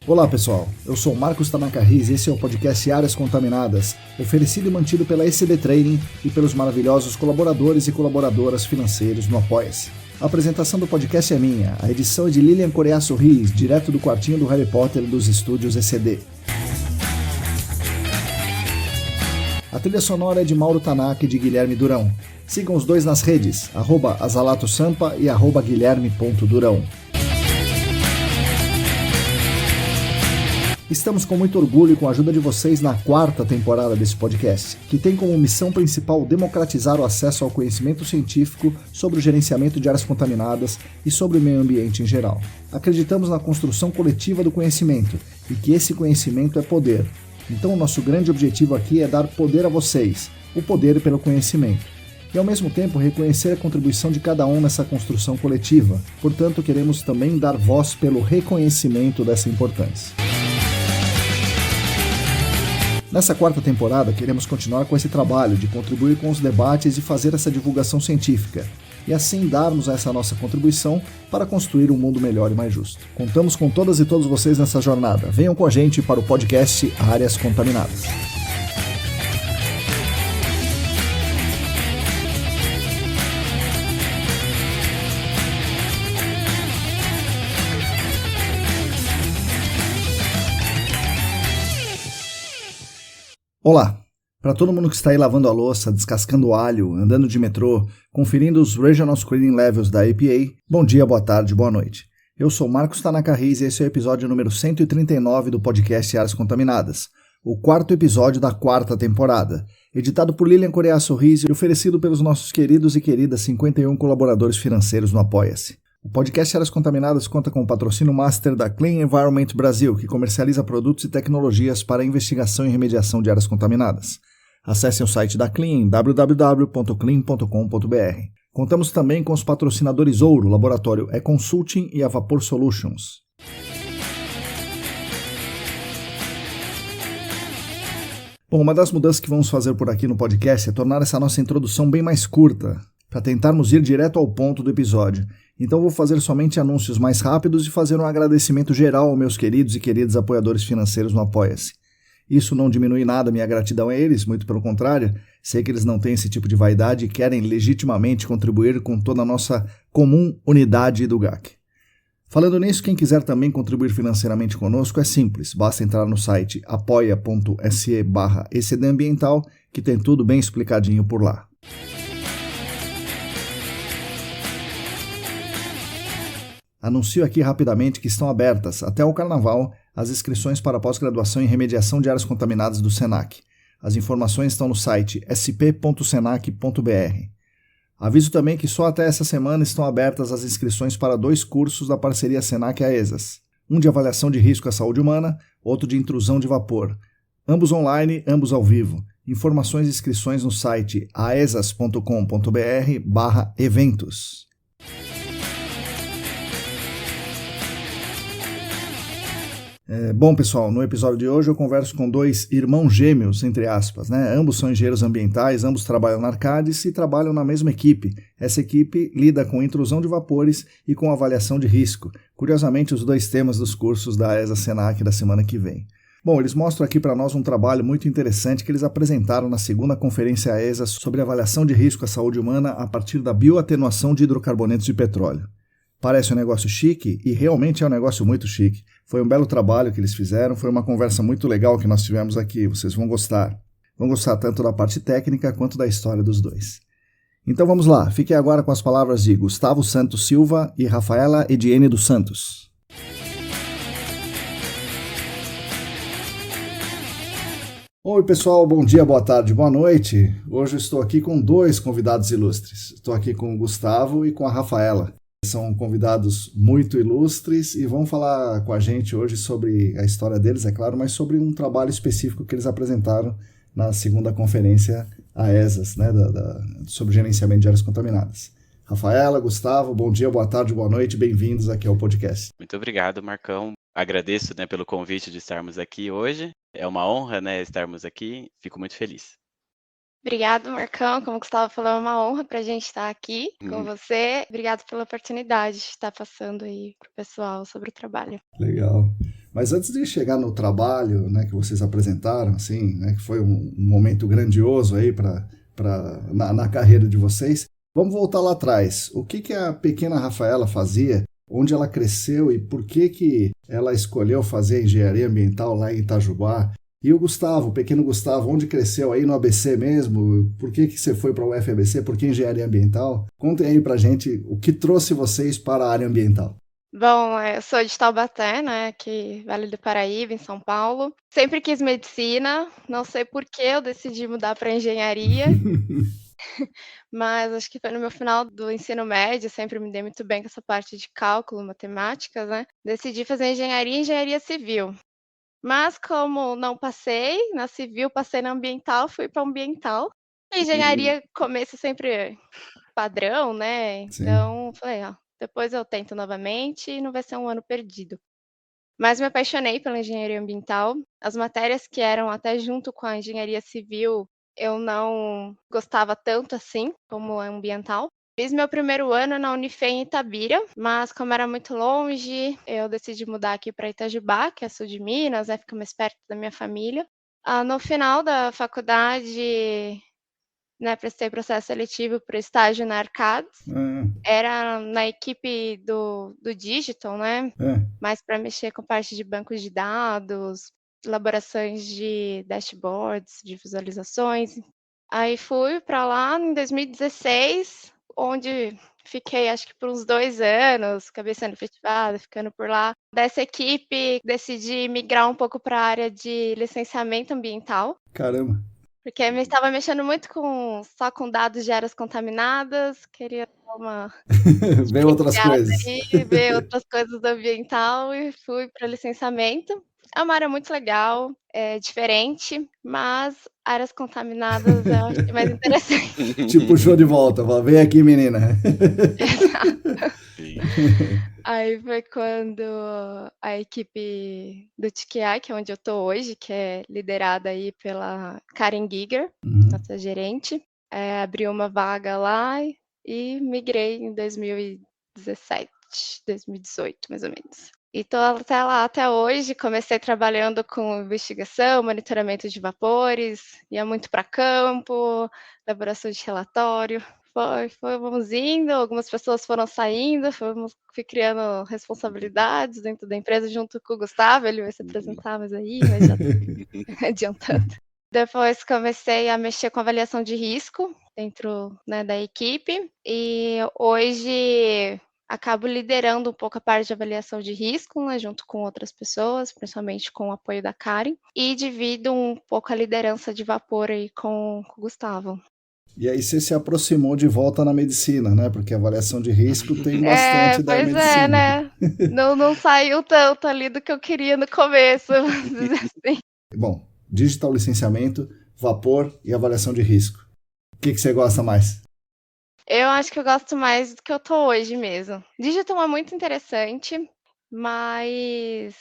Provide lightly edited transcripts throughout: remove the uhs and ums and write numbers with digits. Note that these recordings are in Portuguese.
Olá pessoal, eu sou Marcos Tanaka Riz e esse é o podcast Áreas Contaminadas, oferecido e mantido pela ECD Training e pelos maravilhosos colaboradores e colaboradoras financeiros no Apoia-se. A apresentação do podcast é minha, a edição é de Lilian Coreaço Riz, direto do quartinho do Harry Potter dos estúdios ECD. A trilha sonora é de Mauro Tanaka e de Guilherme Durão. Sigam os dois nas redes, @azalatosampa e @guilherme.durão. Estamos com muito orgulho e com a ajuda de vocês na 4ª temporada desse podcast, que tem como missão principal democratizar o acesso ao conhecimento científico sobre o gerenciamento de áreas contaminadas e sobre o meio ambiente em geral. Acreditamos na construção coletiva do conhecimento e que esse conhecimento é poder. Então o nosso grande objetivo aqui é dar poder a vocês, o poder pelo conhecimento. E ao mesmo tempo reconhecer a contribuição de cada um nessa construção coletiva. Portanto, queremos também dar voz pelo reconhecimento dessa importância. Nessa 4ª temporada, queremos continuar com esse trabalho de contribuir com os debates e fazer essa divulgação científica, e assim darmos essa nossa contribuição para construir um mundo melhor e mais justo. Contamos com todas e todos vocês nessa jornada. Venham com a gente para o podcast Áreas Contaminadas. Olá! Para todo mundo que está aí lavando a louça, descascando o alho, andando de metrô, conferindo os Regional Screening Levels da EPA, bom dia, boa tarde, boa noite. Eu sou Marcos Tanaka Riz e esse é o episódio número 139 do podcast Áreas Contaminadas, o 4º episódio da 4ª temporada, editado por Lilian Coreaço Riz e oferecido pelos nossos queridos e queridas 51 colaboradores financeiros no Apoia-se. O podcast Áreas Contaminadas conta com o patrocínio master da Clean Environment Brasil, que comercializa produtos e tecnologias para a investigação e remediação de áreas contaminadas. Acessem o site da Clean em www.clean.com.br. Contamos também com os patrocinadores Ouro, Laboratório E-Consulting e a Vapor Solutions. Bom, uma das mudanças que vamos fazer por aqui no podcast é tornar essa nossa introdução bem mais curta, para tentarmos ir direto ao ponto do episódio. Então vou fazer somente anúncios mais rápidos e fazer um agradecimento geral aos meus queridos e queridas apoiadores financeiros no Apoia-se. Isso não diminui nada minha gratidão a eles, muito pelo contrário, sei que eles não têm esse tipo de vaidade e querem legitimamente contribuir com toda a nossa comum unidade do GAC. Falando nisso, quem quiser também contribuir financeiramente conosco é simples, basta entrar no site apoia.se/ecdambiental que tem tudo bem explicadinho por lá. Anuncio aqui rapidamente que estão abertas, até o Carnaval, as inscrições para a pós-graduação em remediação de áreas contaminadas do SENAC. As informações estão no site sp.senac.br. Aviso também que só até essa semana estão abertas as inscrições para 2 cursos da parceria SENAC-AESAS. Um de avaliação de risco à saúde humana, outro de intrusão de vapor. Ambos online, ambos ao vivo. Informações e inscrições no site aesas.com.br/eventos. Bom, pessoal, no episódio de hoje eu converso com 2 irmãos gêmeos, entre aspas, né? Ambos são engenheiros ambientais, ambos trabalham na Arcadis e trabalham na mesma equipe. Essa equipe lida com intrusão de vapores e com avaliação de risco. Curiosamente, os 2 temas dos cursos da AESA Senac da semana que vem. Bom, eles mostram aqui para nós um trabalho muito interessante que eles apresentaram na 2ª Conferência AESA sobre avaliação de risco à saúde humana a partir da bioatenuação de hidrocarbonetos de petróleo. Parece um negócio chique e realmente é um negócio muito chique. Foi um belo trabalho que eles fizeram, foi uma conversa muito legal que nós tivemos aqui, vocês vão gostar. Vão gostar tanto da parte técnica quanto da história dos 2. Então vamos lá, fiquem agora com as palavras de Gustavo Santos Silva e Rafaela Ediene dos Santos. Oi pessoal, bom dia, boa tarde, boa noite. Hoje eu estou aqui com 2 convidados ilustres. Estou aqui com o Gustavo e com a Rafaela. São convidados muito ilustres e vão falar com a gente hoje sobre a história deles, é claro, mas sobre um trabalho específico que eles apresentaram na 2ª Conferência AESAS, né, sobre gerenciamento de áreas contaminadas. Rafaela, Gustavo, bom dia, boa tarde, boa noite, bem-vindos aqui ao podcast. Muito obrigado, Marcão. Agradeço, pelo convite de estarmos aqui hoje. É uma honra, estarmos aqui. Fico muito feliz. Obrigado, Marcão. Como o Gustavo falou, é uma honra para a gente estar aqui com você. Obrigado pela oportunidade de estar passando aí para o pessoal sobre o trabalho. Legal. Mas antes de chegar no trabalho, né, que vocês apresentaram, assim, né, que foi um momento grandioso aí na carreira de vocês, vamos voltar lá atrás. O que a pequena Rafaela fazia, onde ela cresceu e por que ela escolheu fazer engenharia ambiental lá em Itajubá? E o Gustavo, o pequeno Gustavo, onde cresceu aí no ABC mesmo? Por que você foi para o UFABC? Por que engenharia ambiental? Contem aí pra gente o que trouxe vocês para a área ambiental. Bom, eu sou de Taubaté, né, aqui Vale do Paraíba, em São Paulo. Sempre quis medicina, não sei por que eu decidi mudar para engenharia, mas acho que foi no meu final do ensino médio, sempre me dei muito bem com essa parte de cálculo, matemática, né? Decidi fazer engenharia e engenharia civil. Mas como não passei na civil, passei na ambiental, fui para ambiental. Engenharia, começo sempre padrão, né? Sim. Então, falei, ó, depois eu tento novamente e não vai ser um ano perdido. Mas me apaixonei pela engenharia ambiental. As matérias que eram até junto com a engenharia civil, eu não gostava tanto assim como a ambiental. Fiz meu primeiro ano na Unifem em Itabira, mas como era muito longe, eu decidi mudar aqui para Itajubá, que é sul de Minas, né, fica mais perto da minha família. No final da faculdade, né, prestei processo seletivo para o estágio na Arcades. Era na equipe do digital, né, mais para mexer com parte de bancos de dados, elaborações de dashboards, de visualizações. Aí fui para lá em 2016, onde fiquei acho que por uns 2 anos, acabei sendo efetivada, ficando por lá. Dessa equipe, decidi migrar um pouco para a área de licenciamento ambiental. Caramba. Porque eu estava mexendo muito só com dados de áreas contaminadas, queria dar uma Ver outras diferenciada coisas. aí, ver outras coisas do ambiental e fui para licenciamento. É uma área muito legal, é diferente, mas áreas contaminadas eu achei mais interessante. Te puxou de volta, fala, vem aqui, menina. Exato. Sim. Aí foi quando a equipe do TQI, que é onde eu tô hoje, que é liderada aí pela Karen Giger, nossa gerente, abriu uma vaga lá e migrei em 2017, 2018, mais ou menos. E tô até lá até hoje. Comecei trabalhando com investigação, monitoramento de vapores, ia muito para campo, elaboração de relatório. Vamos indo, algumas pessoas foram saindo, fui criando responsabilidades dentro da empresa junto com o Gustavo, ele vai se apresentar mais aí, mas já adiantando. Depois comecei a mexer com avaliação de risco dentro, né, da equipe e hoje acabo liderando um pouco a parte de avaliação de risco, né, junto com outras pessoas, principalmente com o apoio da Karen, e divido um pouco a liderança de vapor aí com o Gustavo. E aí você se aproximou de volta na medicina, né? Porque a avaliação de risco tem bastante da Pois é, medicina. né? Não saiu tanto ali do que eu queria no começo, vamos dizer assim. Bom, digital licenciamento, vapor e avaliação de risco. O que você gosta mais? Eu acho que eu gosto mais do que eu tô hoje mesmo. Digital é muito interessante, mas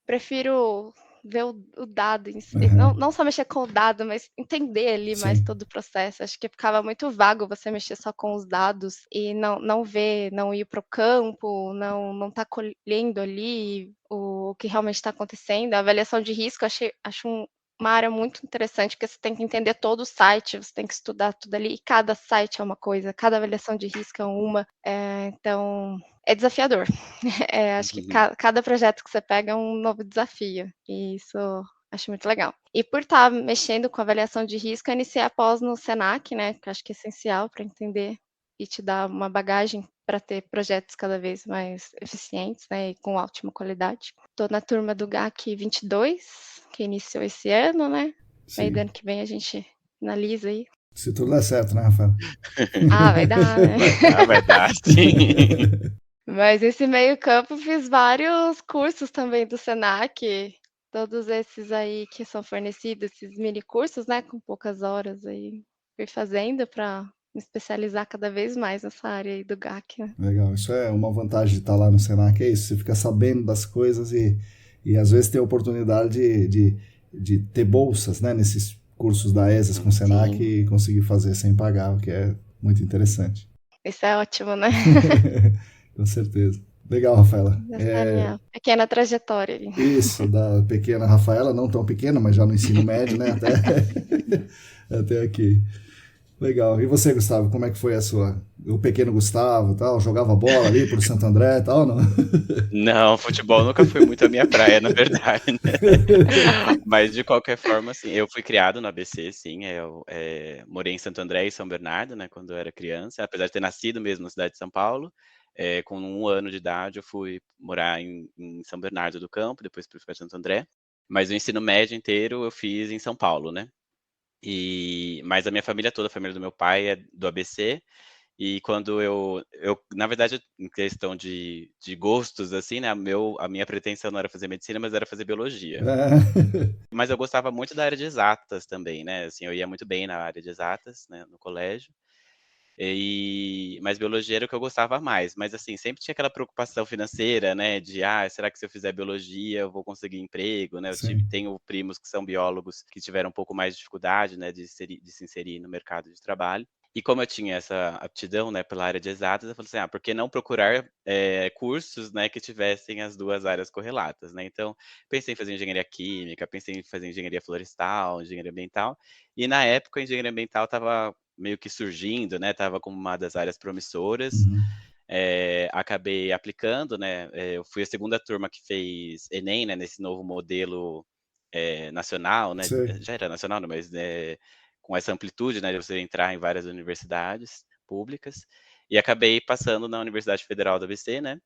prefiro ver o dado em si. Não só mexer com o dado, mas entender ali mais todo o processo. Acho que ficava muito vago você mexer só com os dados e não ver, não ir para o campo, não tá colhendo ali o que realmente está acontecendo. A avaliação de risco, acho uma área muito interessante, porque você tem que entender todo o site, você tem que estudar tudo ali, e cada site é uma coisa, cada avaliação de risco é uma, então é desafiador. Acho que cada projeto que você pega é um novo desafio, e isso acho muito legal. E por estar mexendo com avaliação de risco, eu iniciei a pós no Senac, né, que eu acho que é essencial para entender e te dar uma bagagem para ter projetos cada vez mais eficientes, né, e com ótima qualidade. Estou na turma do GAC 22, que iniciou esse ano, né? Aí do ano que vem a gente finaliza aí. Se tudo der certo, né, Rafael? Vai dar, né? Vai dar, sim. Mas esse meio campo fiz vários cursos também do Senac, todos esses aí que são fornecidos, esses mini cursos, né, com poucas horas aí, fui fazendo para me especializar cada vez mais nessa área aí do GAC, né? Legal, isso é uma vantagem de estar lá no Senac, é isso, você fica sabendo das coisas e às vezes tem a oportunidade de ter bolsas, né, nesses cursos da ESAS com o Senac e conseguir fazer sem pagar, o que é muito interessante. Isso é ótimo, né? Com certeza. Legal, Rafaela. Essa é a minha pequena trajetória ali. Isso, da pequena Rafaela, não tão pequena, mas já no ensino médio, né? Até aqui. Legal. E você, Gustavo, como é que foi a sua? O pequeno Gustavo, tal, jogava bola ali por Santo André, tal, não? Não, futebol nunca foi muito a minha praia, na verdade, né? Mas de qualquer forma, assim, eu fui criado no ABC, sim. Eu morei em Santo André e São Bernardo, né, quando eu era criança, apesar de ter nascido mesmo na cidade de São Paulo. Com 1 ano de idade, eu fui morar em São Bernardo do Campo, depois fui para Santo André. Mas o ensino médio inteiro eu fiz em São Paulo, né? Mas a minha família toda, a família do meu pai é do ABC. E quando na verdade, em questão de gostos, assim, né, a minha pretensão não era fazer medicina, mas era fazer biologia. Mas eu gostava muito da área de exatas também, né, assim, eu ia muito bem na área de exatas, né, no colégio. Mas biologia era o que eu gostava mais, mas, assim, sempre tinha aquela preocupação financeira, né, de: "Ah, será que se eu fizer biologia eu vou conseguir emprego?", né, Sim. tenho primos que são biólogos que tiveram um pouco mais de dificuldade, né, de se inserir no mercado de trabalho. E como eu tinha essa aptidão, né, pela área de exatas, eu falei assim: "Ah, por que não procurar, cursos, né, que tivessem as 2 áreas correlatas?", né. Então, pensei em fazer engenharia química, pensei em fazer engenharia florestal, engenharia ambiental, e na época a engenharia ambiental estava meio que surgindo, né, estava como uma das áreas promissoras. Uhum. Acabei aplicando, né, eu fui a segunda turma que fez Enem, né, nesse novo modelo, nacional, né, Sei. já era nacional, né, mas, com essa amplitude, né, de você entrar em várias universidades públicas, e acabei passando na Universidade Federal do ABC, né,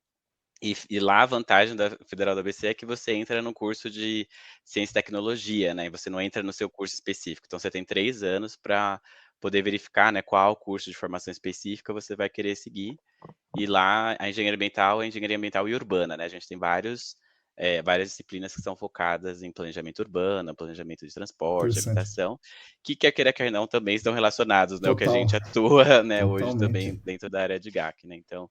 e lá a vantagem da Federal do ABC é que você entra no curso de ciência e tecnologia, né, e você não entra no seu curso específico. Então você tem 3 anos para poder verificar, né, qual curso de formação específica você vai querer seguir. E lá a engenharia ambiental é engenharia ambiental e urbana, né, a gente tem várias disciplinas que são focadas em planejamento urbano, planejamento de transporte, Interessante. habitação, que quer queira, quer não, também estão relacionados, né, o que a Total. gente atua, né, hoje Totalmente. também dentro da área de GAC, né. Então,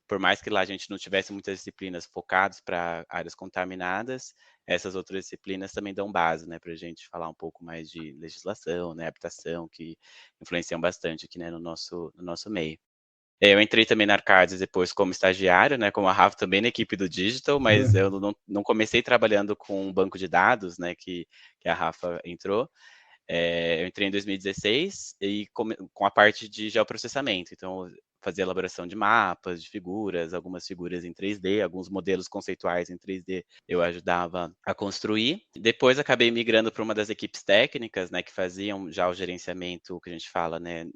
por mais que lá a gente não tivesse muitas disciplinas focadas para áreas contaminadas, essas outras disciplinas também dão base, né, para a gente falar um pouco mais de legislação, né, habitação, que influenciam bastante aqui, né, no nosso meio. Eu entrei também na Arcades depois como estagiário, né, como a Rafa também na equipe do digital, mas eu não comecei trabalhando com um banco de dados, né, que a Rafa entrou. Eu entrei em 2016 e com a parte de geoprocessamento, então fazia elaboração de mapas, de figuras, algumas figuras em 3D, alguns modelos conceituais em 3D eu ajudava a construir. Depois acabei migrando para uma das equipes técnicas, né, que faziam já o gerenciamento que a gente fala, né,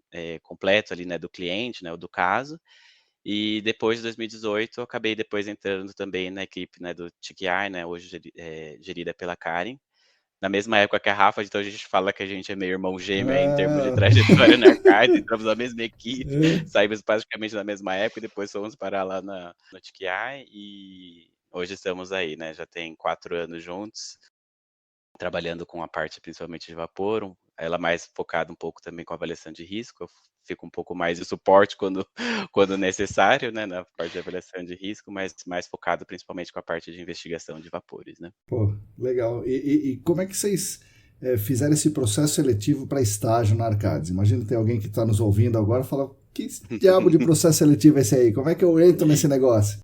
completo ali, né, do cliente, né, ou do caso. E depois de 2018 eu acabei depois entrando também na equipe, né, do TKI, né, hoje gerida pela Karen, na mesma época que a Rafa, então a gente fala que a gente é meio irmão gêmeo aí em termos de Ah. trajetória na Arcade, entramos na mesma equipe, saímos praticamente na mesma época e depois fomos parar lá no TQI e hoje estamos aí, né, já tem 4 anos juntos, trabalhando com a parte principalmente de vapor, ela mais focada um pouco também com avaliação de risco, eu fico um pouco mais de suporte quando quando necessário, né, na parte de avaliação de risco, mas mais focado principalmente com a parte de investigação de vapores, né. Pô, legal. E como é que vocês fizeram esse processo seletivo para estágio na Arcades? Imagina que tem alguém que está nos ouvindo agora e fala: que diabo de processo seletivo é esse aí? Como é que eu entro nesse negócio?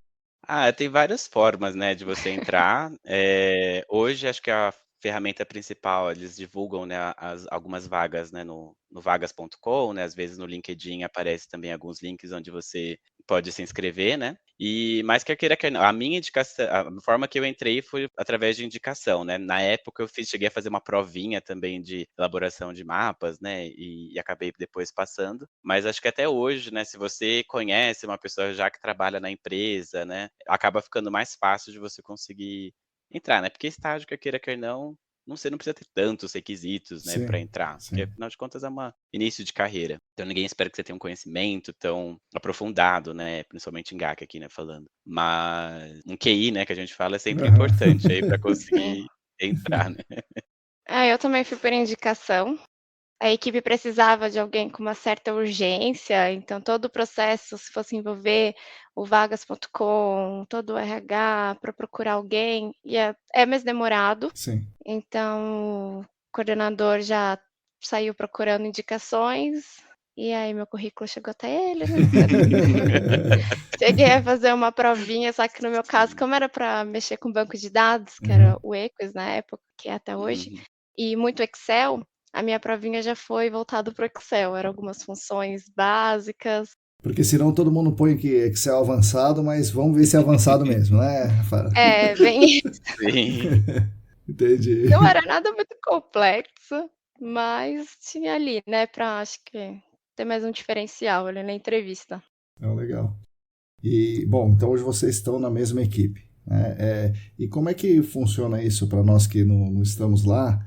Tem várias formas, né, de você entrar. Hoje acho que a ferramenta principal, eles divulgam, né, algumas vagas, né, no vagas.com, né, às vezes no LinkedIn aparece também alguns links onde você pode se inscrever, né. Mas quer queira, quer não, a minha indicação, a forma que eu entrei foi através de indicação, né. Na época eu cheguei a fazer uma provinha também de elaboração de mapas, né, e acabei depois passando. Mas acho que até hoje, né, se você conhece uma pessoa já que trabalha na empresa, né, acaba ficando mais fácil de você conseguir entrar, né, porque estágio, quer queira, quer não, você não precisa ter tantos requisitos, né, para Sim, entrar, porque sim. afinal de contas é uma início de carreira. Então ninguém espera que você tenha um conhecimento tão aprofundado, né, principalmente em GAC aqui, né, falando. Mas um QI, né, que a gente fala, é sempre Aham. importante aí para Sim. conseguir entrar, né. Eu também fui por indicação. A equipe precisava de alguém com uma certa urgência, então todo o processo, se fosse envolver o vagas.com, todo o RH para procurar alguém, é mais demorado. Sim. Então, o coordenador já saiu procurando indicações, E aí meu currículo chegou até ele, né. Cheguei a fazer uma provinha, só que no meu caso, Sim. como era para mexer com banco de dados, que era Uhum. o Equus na época, que é até hoje, Uhum. e muito Excel, a minha provinha já foi voltado para o Excel, eram algumas funções básicas. Porque senão todo mundo põe que Excel avançado, mas vamos ver se é avançado mesmo, né, Rafaela? É, bem Sim. Entendi. não era nada muito complexo, mas tinha ali, né, pra acho que ter mais um diferencial ali na entrevista. Legal. E, bom, então hoje vocês estão na mesma equipe, né? E como é que funciona isso para nós que não estamos lá,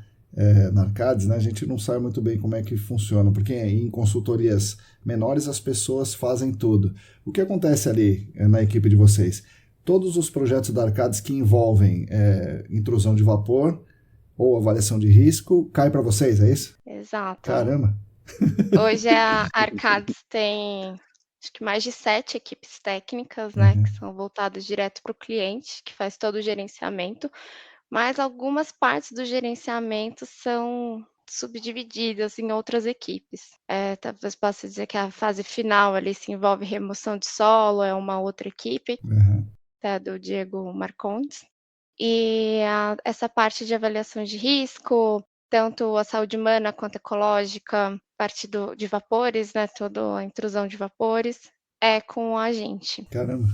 na Arcades, né? A gente não sabe muito bem como é que funciona, porque em consultorias menores as pessoas fazem tudo. O que acontece ali na equipe de vocês? Todos os projetos da Arcades que envolvem intrusão de vapor ou avaliação de risco, cai para vocês, é isso? Exato. Caramba! Hoje a Arcades tem, acho que mais de 7 equipes técnicas, né, que Uhum. são voltadas direto para o cliente, que faz todo o gerenciamento, mas algumas partes do gerenciamento são subdivididas em outras equipes. Talvez possa dizer que a fase final ali se envolve remoção de solo, é uma outra equipe, Uhum. tá, do Diego Marcondes. E essa parte de avaliação de risco, tanto a saúde humana quanto ecológica, parte de vapores, né, toda a intrusão de vapores, é com a gente. Caramba!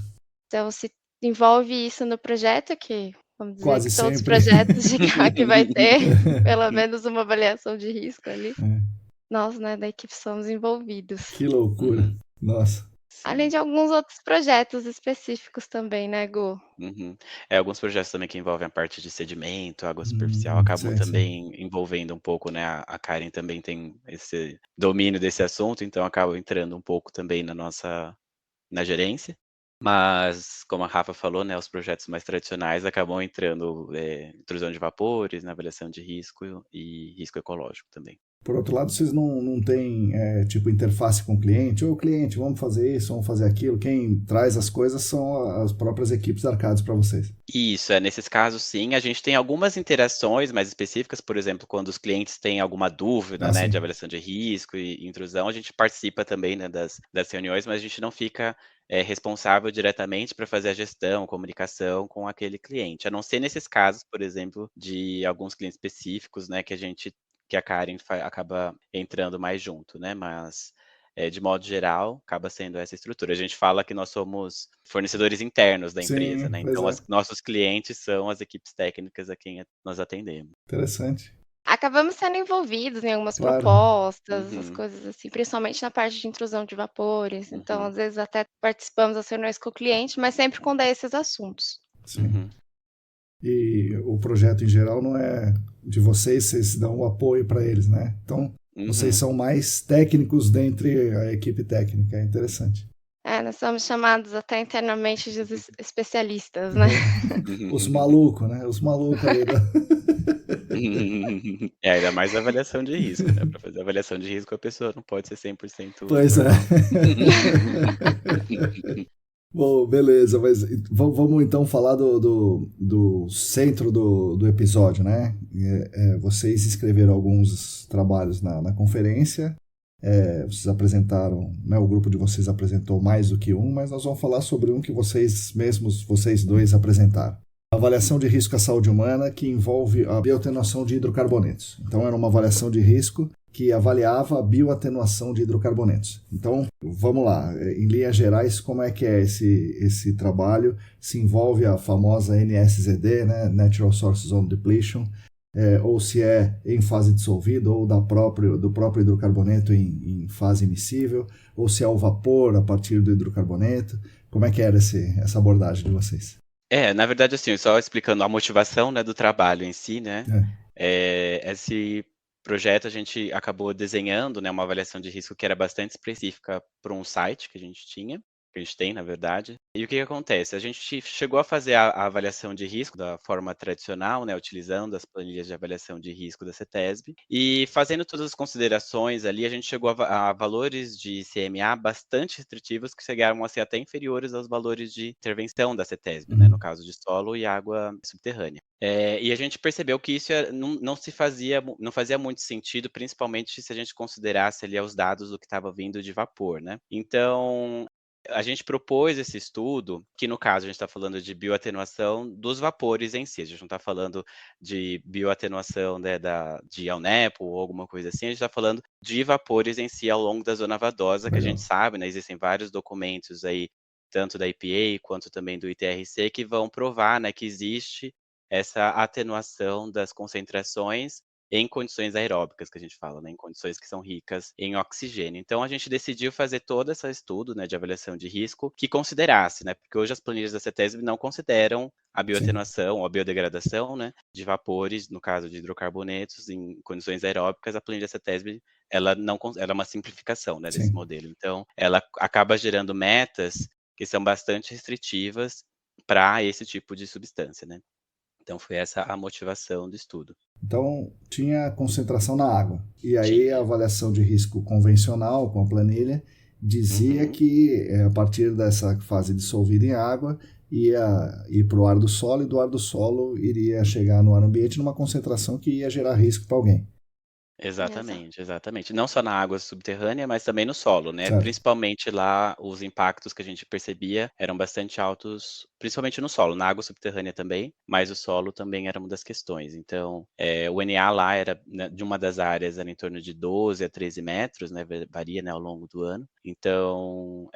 Então se envolve isso no projeto, que vamos dizer Quase que todos os sempre. projetos de CAC vai ter pelo menos uma avaliação de risco ali. É. Nós, né, da equipe somos envolvidos. Que loucura! Uhum. Nossa! Além Sim. de alguns outros projetos específicos também, né, Gu? Uhum. Alguns projetos também que envolvem a parte de sedimento, água superficial, acabam Sei, sei. também envolvendo um pouco, né, a Karen também tem esse domínio desse assunto, então acaba entrando um pouco também na gerência. Mas, como a Rafa falou, né, os projetos mais tradicionais acabam entrando, intrusão de vapores, na avaliação de risco e risco ecológico também. Por outro lado, vocês não têm, tipo, interface com o cliente? Ô, cliente, vamos fazer isso, vamos fazer aquilo. Quem traz as coisas são as próprias equipes Arcades para vocês. Isso, nesses casos sim, a gente tem algumas interações mais específicas, por exemplo, quando os clientes têm alguma dúvida, Ah, né, de sim. avaliação de risco e intrusão, a gente participa também, né, das reuniões, mas a gente não fica, responsável diretamente para fazer a gestão, comunicação com aquele cliente, a não ser nesses casos, por exemplo, de alguns clientes específicos, né, que a Karen acaba entrando mais junto, né, mas de modo geral, acaba sendo essa estrutura. A gente fala que nós somos fornecedores internos da empresa, Sim, né, pois então é. nossos clientes são as equipes técnicas a quem nós atendemos. Interessante. Acabamos sendo envolvidos em algumas Claro. propostas, essas Uhum, coisas assim, principalmente na parte de intrusão de vapores, então uhum, às vezes até participamos das reuniões com o cliente, mas sempre quando é esses assuntos. Sim. uhum, E o projeto em geral não é de vocês, vocês dão o apoio para eles, né? Então, vocês uhum. são mais técnicos dentre a equipe técnica. É interessante. Nós somos chamados até internamente de especialistas, né. Os malucos, né? Os malucos ali da. Ainda mais a avaliação de risco, né, para fazer avaliação de risco a pessoa não pode ser 100% Pois é. normal. Bom, beleza, mas vamos então falar do centro do episódio, né? Vocês escreveram alguns trabalhos na conferência, vocês apresentaram, né, o grupo de vocês apresentou mais do que um, mas nós vamos falar sobre um que vocês dois apresentaram. Avaliação de risco à saúde humana que envolve a bioatenuação de hidrocarbonetos. Então, era uma avaliação de risco que avaliava a bioatenuação de hidrocarbonetos. Então, vamos lá, em linhas gerais, como é que é esse trabalho? Se envolve a famosa NSZD, né? Natural Source Zone Depletion, ou se é em fase dissolvida, ou do próprio hidrocarboneto em fase imissível, ou se é o vapor a partir do hidrocarboneto. Como é que era essa abordagem de vocês? Na verdade, assim, só explicando a motivação, né, do trabalho em si, né, esse projeto a gente acabou desenhando, né, uma avaliação de risco que era bastante específica para um site que a gente tinha, que a gente tem, na verdade. E o que que acontece? A gente chegou a fazer a avaliação de risco da forma tradicional, né, utilizando as planilhas de avaliação de risco da CETESB, e fazendo todas as considerações ali, a gente chegou a valores de CMA bastante restritivos, que chegaram a ser até inferiores aos valores de intervenção da CETESB, né, no Uhum. caso de solo e água subterrânea. E a gente percebeu que isso não fazia muito sentido, principalmente se a gente considerasse ali os dados do que estava vindo de vapor, né. Então, a gente propôs esse estudo, que no caso a gente está falando de bioatenuação dos vapores em si, a gente não está falando de bioatenuação, né, de Alnepo ou alguma coisa assim, a gente está falando de vapores em si ao longo da zona vadosa, que a gente Legal. sabe, né, existem vários documentos aí, tanto da EPA quanto também do ITRC, que vão provar, né, que existe essa atenuação das concentrações em condições aeróbicas, que a gente fala, né, em condições que são ricas em oxigênio. Então a gente decidiu fazer todo esse estudo, né, de avaliação de risco que considerasse, né, porque hoje as planilhas da CETESB não consideram a Sim, bioatenuação ou a biodegradação, né, de vapores, no caso de hidrocarbonetos, em condições aeróbicas, a planilha da CETESB, ela não ela é uma simplificação, né, desse sim. modelo. Então, ela acaba gerando metas que são bastante restritivas para esse tipo de substância, né. Então foi essa a motivação do estudo. Então, tinha concentração na água. E aí a Tinha. avaliação de risco convencional com a planilha dizia Uhum. que a partir dessa fase dissolvida em água ia ir para o ar do solo e do ar do solo iria chegar no ar ambiente numa concentração que ia gerar risco para alguém. Exato. Exatamente, exatamente. Não só na água subterrânea, mas também no solo, né. Certo. Principalmente lá, os impactos que a gente percebia eram bastante altos, principalmente no solo, na água subterrânea também, mas o solo também era uma das questões. Então, o NA lá era, né, de uma das áreas era em torno de 12 a 13 metros, né, varia, né, ao longo do ano. Então,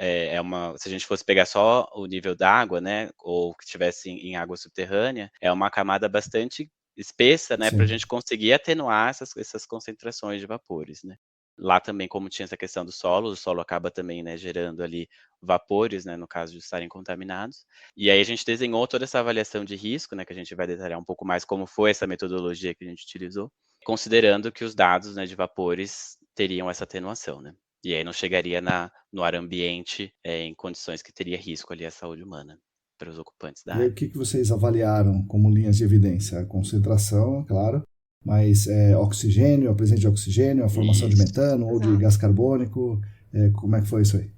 se a gente fosse pegar só o nível d'água, né, ou que estivesse em água subterrânea, é uma camada bastante espessa, né, para a Sim. gente conseguir atenuar essas concentrações de vapores, né. Lá também, como tinha essa questão do solo, o solo acaba também, né, gerando ali vapores, né, no caso de estarem contaminados. E aí a gente desenhou toda essa avaliação de risco, né, que a gente vai detalhar um pouco mais como foi essa metodologia que a gente utilizou, considerando que os dados, né, de vapores teriam essa atenuação, né. E aí não chegaria no ar ambiente, em condições que teria risco ali à saúde humana, para os ocupantes da E aí, o área. que vocês avaliaram como linhas de evidência? A concentração, claro, mas oxigênio, a presença de oxigênio, a formação de Isso. metano ou de Exato. gás carbônico, como é que foi isso aí?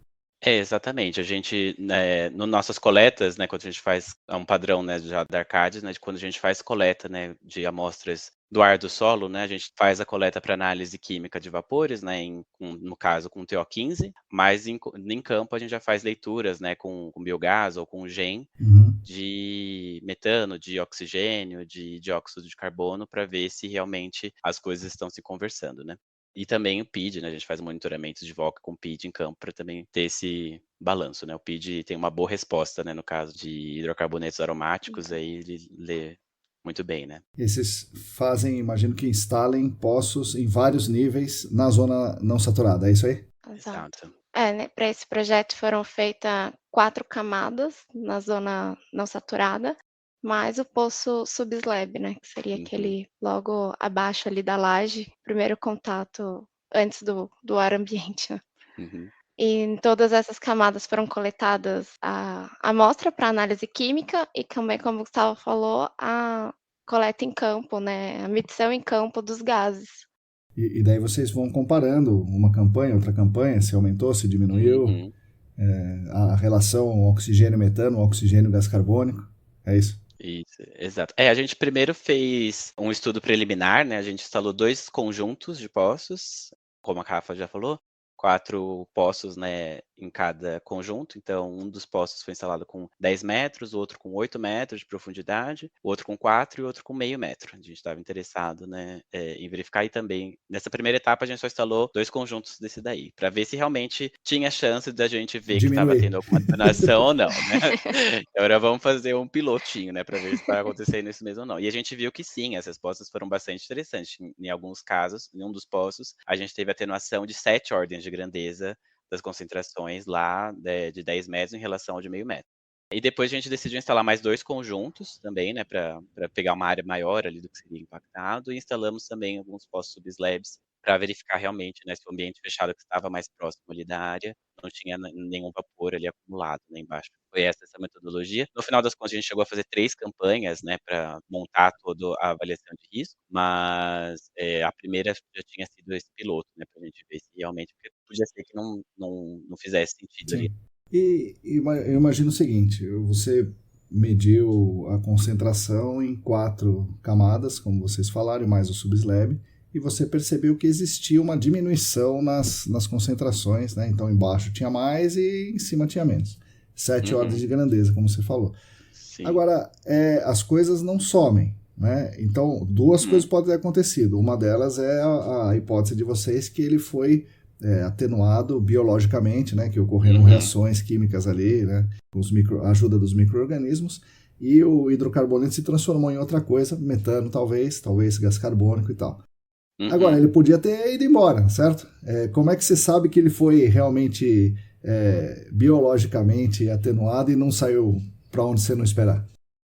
Exatamente. A gente, né, no nossas coletas, né, quando a gente faz é um padrão, né, já da Arcades, né, de quando a gente faz coleta, né, de amostras do ar do solo, né, a gente faz a coleta para análise química de vapores, né, no caso com TO15, mas em campo a gente já faz leituras, né, com biogás ou com GEM Uhum. de metano, de oxigênio, de dióxido de carbono, para ver se realmente as coisas estão se conversando, né. E também o PID, né, a gente faz um monitoramento de VOC com PID em campo para também ter esse balanço, né. O PID tem uma boa resposta, né, no caso de hidrocarbonetos aromáticos, Exato. aí ele lê muito bem, né. Esses fazem, imagino que instalem poços em vários níveis na zona não saturada, é isso aí? Exato. Exato. É, né, para esse projeto foram feitas 4 camadas na zona não saturada, mais o poço subslab, né, que seria Uhum, aquele logo abaixo ali da laje, primeiro contato antes do ar ambiente, né. uhum. E em todas essas camadas foram coletadas a amostra para análise química e também, como o Gustavo falou, a coleta em campo, né, a medição em campo dos gases. E daí vocês vão comparando uma campanha, outra campanha, se aumentou, se diminuiu, Uhum. a relação oxigênio-metano, oxigênio-gás carbônico, é isso? Isso, exato. A gente primeiro fez um estudo preliminar, né, a gente instalou 2 conjuntos de poços, como a Rafa já falou, 4 poços, né, em cada conjunto, então um dos poços foi instalado com 10 metros, o outro com 8 metros de profundidade, o outro com 4 e o outro com meio metro. A gente estava interessado, né, em verificar e também nessa primeira etapa a gente só instalou 2 conjuntos desse daí, para ver se realmente tinha chance da gente ver que estava Diminuir. tendo alguma detonação ou não, né. Agora vamos fazer um pilotinho, né, para ver se vai acontecer isso mesmo ou não. E a gente viu que sim, as respostas foram bastante interessantes. Em alguns casos, em um dos poços, a gente teve atenuação de 7 ordens de grandeza das concentrações lá, de 10 metros em relação ao de meio metro. E depois a gente decidiu instalar mais 2 conjuntos também, né, para pegar uma área maior ali do que seria impactado, e instalamos também alguns poços subslabs para verificar realmente, né, se o ambiente fechado que estava mais próximo ali da área não tinha nenhum vapor ali acumulado, né, embaixo. Foi essa metodologia. No final das contas, a gente chegou a fazer 3 campanhas, né, para montar toda a avaliação de risco, mas, a primeira já tinha sido esse piloto, né, pra gente ver se realmente porque podia ser que não fizesse sentido ali. Sim. Eu imagino o seguinte, você mediu a concentração em 4 camadas, como vocês falaram, mais o subslab, e você percebeu que existia uma diminuição nas concentrações, né? Então embaixo tinha mais e em cima tinha menos. 7 ordens de grandeza, como você falou. Sim. Agora, as coisas não somem, né? Então, duas coisas podem ter acontecido. Uma delas é a hipótese de vocês que ele foi atenuado biologicamente, né? Que ocorreram reações químicas ali, né? Com a ajuda dos micro-organismos. E o hidrocarboneto se transformou em outra coisa, metano talvez gás carbônico e tal. Agora, ele podia ter ido embora, certo? Como é que você sabe que ele foi realmente biologicamente atenuado e não saiu para onde você não esperar?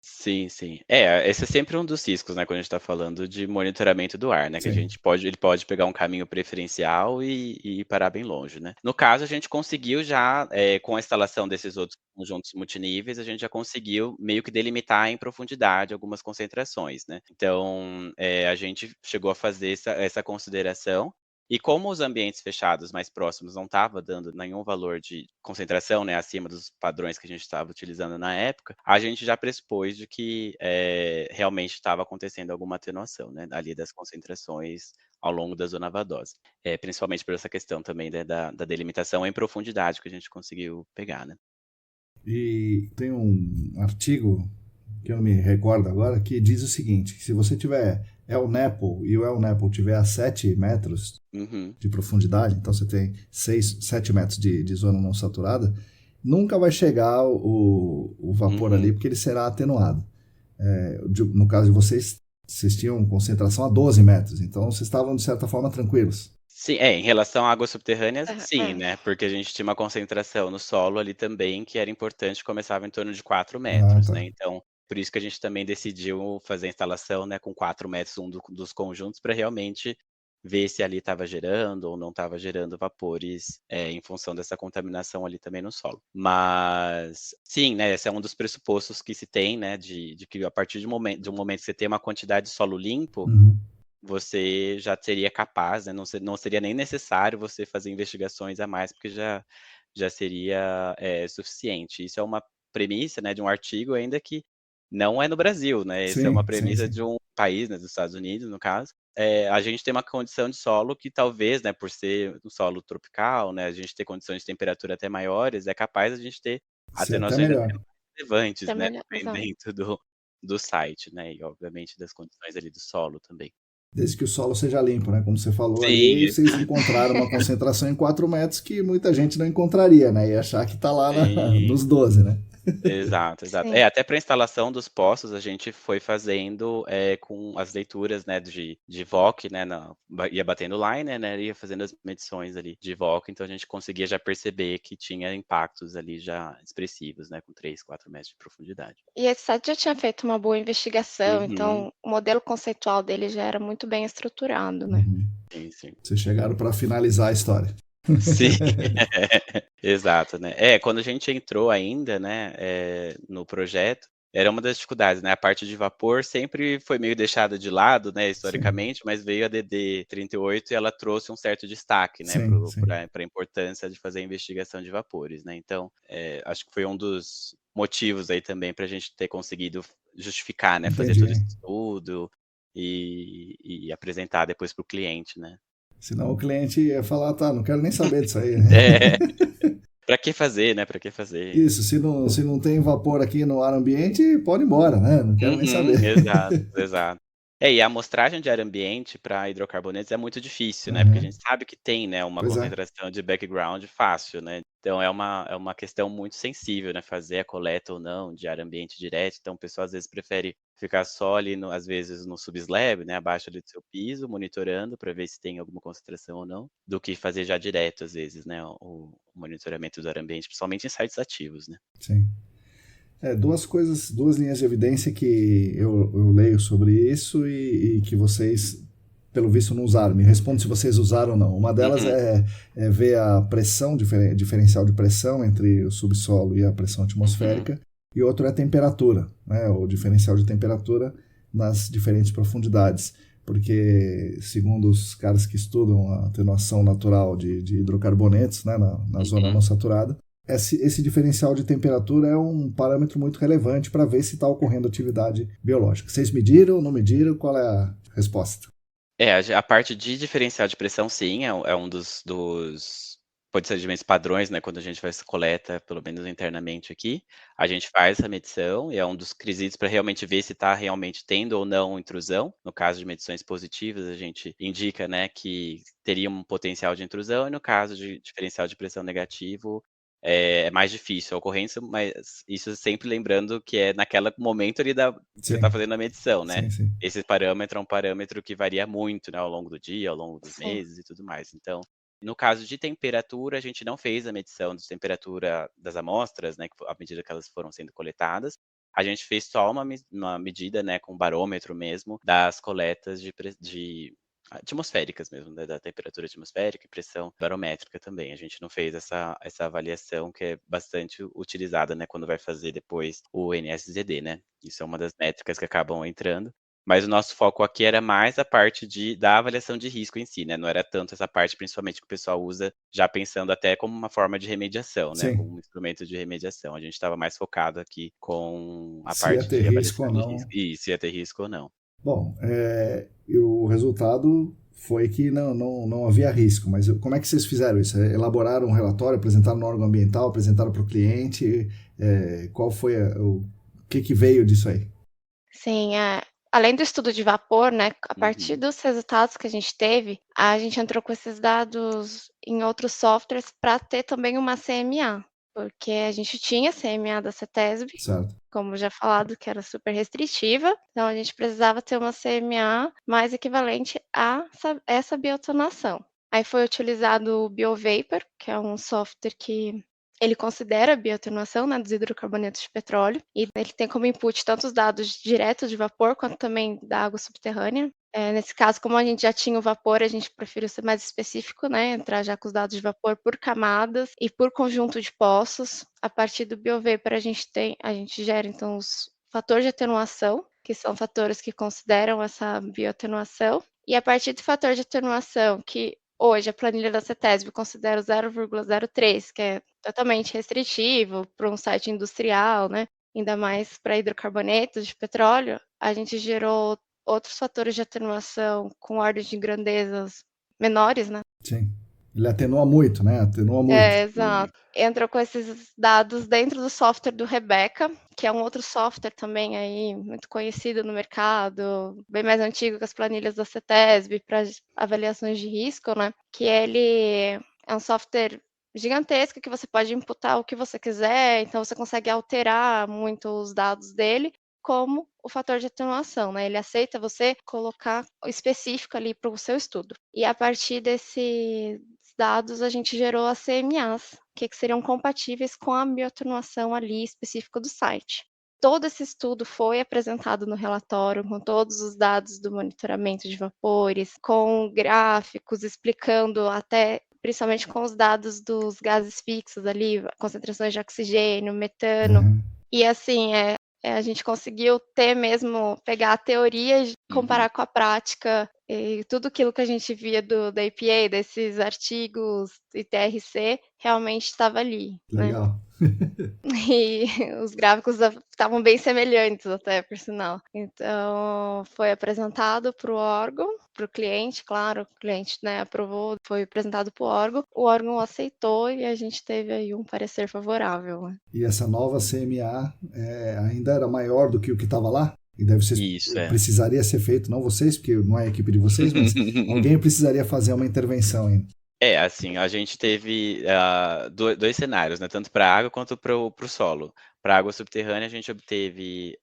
Sim, sim. Esse é sempre um dos riscos, né, quando a gente está falando de monitoramento do ar, né, que Sim. ele pode pegar um caminho preferencial e parar bem longe, né. No caso, a gente conseguiu já, com a instalação desses outros conjuntos multiníveis, a gente já conseguiu meio que delimitar em profundidade algumas concentrações, né. Então, a gente chegou a fazer essa consideração, e como os ambientes fechados mais próximos não estava dando nenhum valor de concentração, né, acima dos padrões que a gente estava utilizando na época, a gente já pressupôs de que, realmente estava acontecendo alguma atenuação, né, ali das concentrações ao longo da zona vadosa. Principalmente por essa questão também, né, da delimitação em profundidade que a gente conseguiu pegar, né. E tem um artigo que eu não me recordo agora, que diz o seguinte, que se você tiver El Nepo e o El Nepo tiver a 7 metros de profundidade, então você tem 7 metros de zona não saturada, nunca vai chegar o vapor ali, porque ele será atenuado. No caso de vocês tinham concentração a 12 metros, então vocês estavam, de certa forma, tranquilos. Sim, em relação a águas subterrâneas, sim, né, porque a gente tinha uma concentração no solo ali também que era importante, começava em torno de 4 metros, Tá. né, então, por isso que a gente também decidiu fazer a instalação, né, com 4 metros dos conjuntos para realmente ver se ali estava gerando ou não estava gerando vapores, em função dessa contaminação ali também no solo. Mas, sim, né, esse é um dos pressupostos que se tem, né, de que a partir de um momento que você tem uma quantidade de solo limpo, você já seria capaz, né, não seria nem necessário você fazer investigações a mais, porque já seria, suficiente. Isso é uma premissa, né, de um artigo ainda que não é no Brasil, né, isso é uma premissa de um país, né, dos Estados Unidos, no caso. A gente tem uma condição de solo que talvez, né, por ser um solo tropical, né, a gente ter condições de temperatura até maiores, é capaz a gente ter Ser até atenuações até melhor. mais relevantes, né, Melhor, também exato. dentro do site, né, e obviamente das condições ali do solo também. Desde que o solo seja limpo, né? Como você falou Sim, ali, vocês encontraram uma concentração em 4 metros que muita gente não encontraria, né? Ia achar que está lá sim. nos 12, né? Exato, exato. Sim. Até para a instalação dos postos a gente foi fazendo, com as leituras, né, de VOC, né, ia batendo line, né, ia fazendo as medições ali de VOC, então a gente conseguia já perceber que tinha impactos ali já expressivos, né, com 3, 4 metros de profundidade. E esse site já tinha feito uma boa investigação, Uhum. então o modelo conceitual dele já era muito bem estruturado, né. Sim, sim. Vocês chegaram para finalizar a história. Sim, exato, né. Quando a gente entrou ainda, né, no projeto, era uma das dificuldades, né, a parte de vapor sempre foi meio deixada de lado, né, Sim, historicamente, mas veio a DD 38 e ela trouxe um certo destaque, né, sim, sim. pra importância de fazer a investigação de vapores, né. Então, acho que foi um dos motivos aí também pra gente ter conseguido justificar, né, fazer Entendi. todo esse estudo e apresentar depois para o cliente, né. Senão o cliente ia falar, tá, não quero nem saber disso aí. É. Pra que fazer, né, pra que fazer? Isso, se não tem vapor aqui no ar ambiente, pode ir embora, né? Não quero nem saber. Exato, exato. E a amostragem de ar ambiente para hidrocarbonetos é muito difícil, né, porque a gente sabe que tem, né, uma Pois é. concentração de background fácil, né. Então é uma questão muito sensível, né, fazer a coleta ou não de ar ambiente direto, então o pessoal às vezes prefere ficar só ali às vezes no subslab, né, abaixo ali do seu piso, monitorando para ver se tem alguma concentração ou não, do que fazer já direto às vezes, né, o monitoramento do ar ambiente, principalmente em sites ativos, né. Sim. Duas linhas de evidência que eu leio sobre isso e que vocês pelo visto, não usaram. Me responde se vocês usaram ou não. Uma delas Uhum, é ver a pressão, diferencial de pressão entre o subsolo e a pressão uhum. atmosférica, e outro é a temperatura, né, o diferencial de temperatura nas diferentes profundidades. Porque, segundo os caras que estudam a atenuação natural de hidrocarbonetos, né, na zona não Uhum. saturada, esse diferencial de temperatura é um parâmetro muito relevante para ver se está ocorrendo atividade biológica. Vocês mediram, não mediram? Qual é a resposta? É, a parte de diferencial de pressão, sim, é um dos procedimentos padrões, né, quando a gente faz coleta, pelo menos internamente aqui, a gente faz essa medição e é um dos quesitos para realmente ver se está realmente tendo ou não intrusão. No caso de medições positivas, a gente indica, né, que teria um potencial de intrusão e no caso de diferencial de pressão negativo, é mais difícil a ocorrência, mas isso sempre lembrando que é naquela momento ali da que você está Sim, fazendo a medição, né. sim, sim. Esse parâmetro é um parâmetro que varia muito, né, ao longo do dia, ao longo dos Sim. meses e tudo mais. Então, no caso de temperatura, a gente não fez a medição de temperatura das amostras, né, à medida que elas foram sendo coletadas. A gente fez só uma medida, né, com barômetro mesmo, das coletas de atmosféricas mesmo, né, da temperatura atmosférica e pressão barométrica também. A gente não fez essa avaliação que é bastante utilizada, né, quando vai fazer depois o NSZD, né. Isso é uma das métricas que acabam entrando. Mas o nosso foco aqui era mais a parte da avaliação de risco em si, né, não era tanto essa parte, principalmente, que o pessoal usa já pensando até como uma forma de remediação, né, Sim. como um instrumento de remediação. A gente estava mais focado aqui com a Se ia parte ter de risco avaliação ou de risco. não. E se ia ter risco ou não. Bom, e o resultado foi que não havia risco, mas como é que vocês fizeram isso? Elaboraram um relatório, apresentaram no órgão ambiental, apresentaram para o cliente? Qual foi o que veio disso aí? Sim, além do estudo de vapor, né, a partir Uhum. dos resultados que a gente teve, a gente entrou com esses dados em outros softwares para ter também uma CMA, porque a gente tinha a CMA da CETESB, Certo. como já falado, que era super restritiva, então a gente precisava ter uma CMA mais equivalente a essa biotonação. Aí foi utilizado o BioVapor, que é um software que ele considera a bioatenuação, né, dos hidrocarbonetos de petróleo, e ele tem como input tanto os dados diretos de vapor, quanto também da água subterrânea. Nesse caso, como a gente já tinha o vapor, a gente preferiu ser mais específico, né, entrar já com os dados de vapor por camadas e por conjunto de poços. A partir do BioVapor, a gente gera, então, os fatores de atenuação, que são fatores que consideram essa bioatenuação, e a partir do fator de atenuação, que hoje a planilha da CETESB considera o 0,03, que é totalmente restritivo para um site industrial, né, ainda mais para hidrocarbonetos de petróleo, a gente gerou outros fatores de atenuação com ordens de grandezas menores, né. Sim. Ele atenua muito, né? Atenua muito. Exato. Entrou com esses dados dentro do software do Rebeca, que é um outro software também aí muito conhecido no mercado, bem mais antigo que as planilhas da CETESB para avaliações de risco, né, que ele é um software gigantesco que você pode imputar o que você quiser, então você consegue alterar muito os dados dele, como o fator de atenuação, né, ele aceita você colocar o específico ali para o seu estudo. E a partir desses dados a gente gerou as CMAs, que seriam compatíveis com a bioatenuação ali específica do site. Todo esse estudo foi apresentado no relatório, com todos os dados do monitoramento de vapores, com gráficos explicando até principalmente com os dados dos gases fixos ali, concentrações de oxigênio, metano. Uhum. E assim, a gente conseguiu ter mesmo pegar a teoria e Uhum. comparar com a prática, e tudo aquilo que a gente via da EPA, desses artigos ITRC, realmente estava ali, né. Legal. E os gráficos estavam bem semelhantes até, por sinal. Então, foi apresentado para o órgão, para o cliente, claro, o cliente, né, aprovou, foi apresentado para o órgão aceitou e a gente teve aí um parecer favorável, né. E essa nova CMA ainda era maior do que o que estava lá? E deve ser, Isso, é. precisaria ser feito, não vocês, porque não é a equipe de vocês, mas alguém precisaria fazer uma intervenção ainda. É, assim, a gente teve, 2 cenários, né, tanto para a água quanto para o solo. Para a água subterrânea, a gente obteve,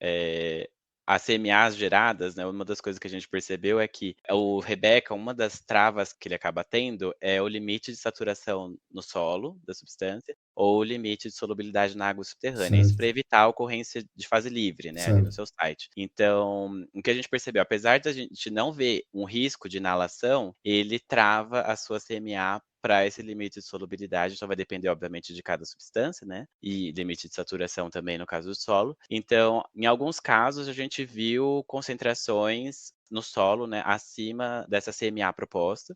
as CMAs geradas, né, uma das coisas que a gente percebeu é que o Rebeca, uma das travas que ele acaba tendo é o limite de saturação no solo da substância, ou o limite de solubilidade na água subterrânea. Isso Certo. para evitar a ocorrência de fase livre, né, ali no Certo. seu site. Então, o que a gente percebeu, apesar da gente não ver um risco de inalação, ele trava a sua CMA para esse limite de solubilidade, então vai depender, obviamente, de cada substância, né, e limite de saturação também no caso do solo. Então, em alguns casos, a gente viu concentrações no solo, né, acima dessa CMA proposta.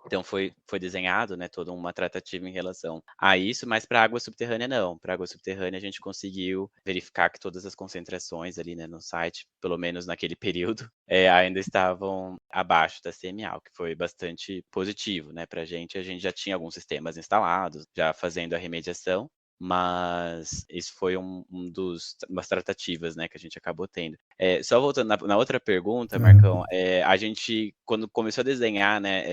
Então foi desenhado, né, toda uma tratativa em relação a isso, mas para água subterrânea não. Para água subterrânea a gente conseguiu verificar que todas as concentrações ali, né, no site, pelo menos naquele período, ainda estavam abaixo da CMA, o que foi bastante positivo, né, pra gente. A gente já tinha alguns sistemas instalados, já fazendo a remediação, mas isso foi umas tratativas, né, que a gente acabou tendo. Só voltando na outra pergunta, Marcão, a gente, quando começou a desenhar, né,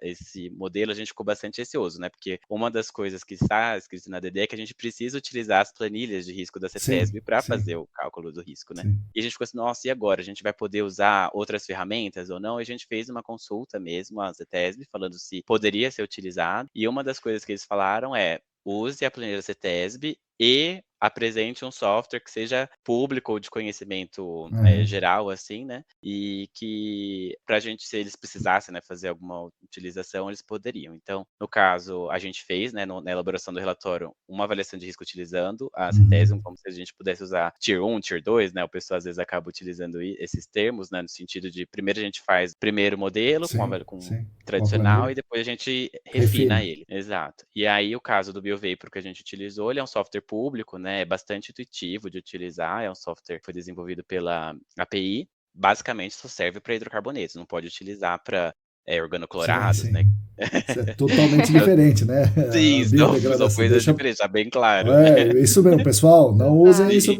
esse modelo, a gente ficou bastante receoso, né, porque uma das coisas que está escrito na DD é que a gente precisa utilizar as planilhas de risco da CETESB Sim, para sim, fazer o cálculo do risco, né. sim. E a gente ficou assim: "Nossa, e agora? A gente vai poder usar outras ferramentas ou não?" E a gente fez uma consulta mesmo à CETESB, falando se poderia ser utilizado, e uma das coisas que eles falaram use a planilha CETESB e apresente um software que seja público ou de conhecimento, geral, assim, né, e que pra gente, se eles precisassem, né, fazer alguma utilização, eles poderiam. Então, no caso, a gente fez, né, na elaboração do relatório, uma avaliação de risco utilizando a CETESB, como se a gente pudesse usar Tier 1, Tier 2, né, o pessoal às vezes acaba utilizando esses termos, né, no sentido de primeiro a gente faz primeiro modelo com Sim. tradicional e depois a gente refina ele. Exato. E aí o caso do BioVapor que a gente utilizou, ele é um software público, né, é bastante intuitivo de utilizar, é um software que foi desenvolvido pela API, basicamente só serve para hidrocarbonetos, não pode utilizar para Sim, organoclorados, né. sim. Isso é totalmente diferente, né? A Sim, são biodegradação coisas deixa. diferentes, tá bem claro. Isso mesmo, pessoal. Não usem Exato. isso Sim,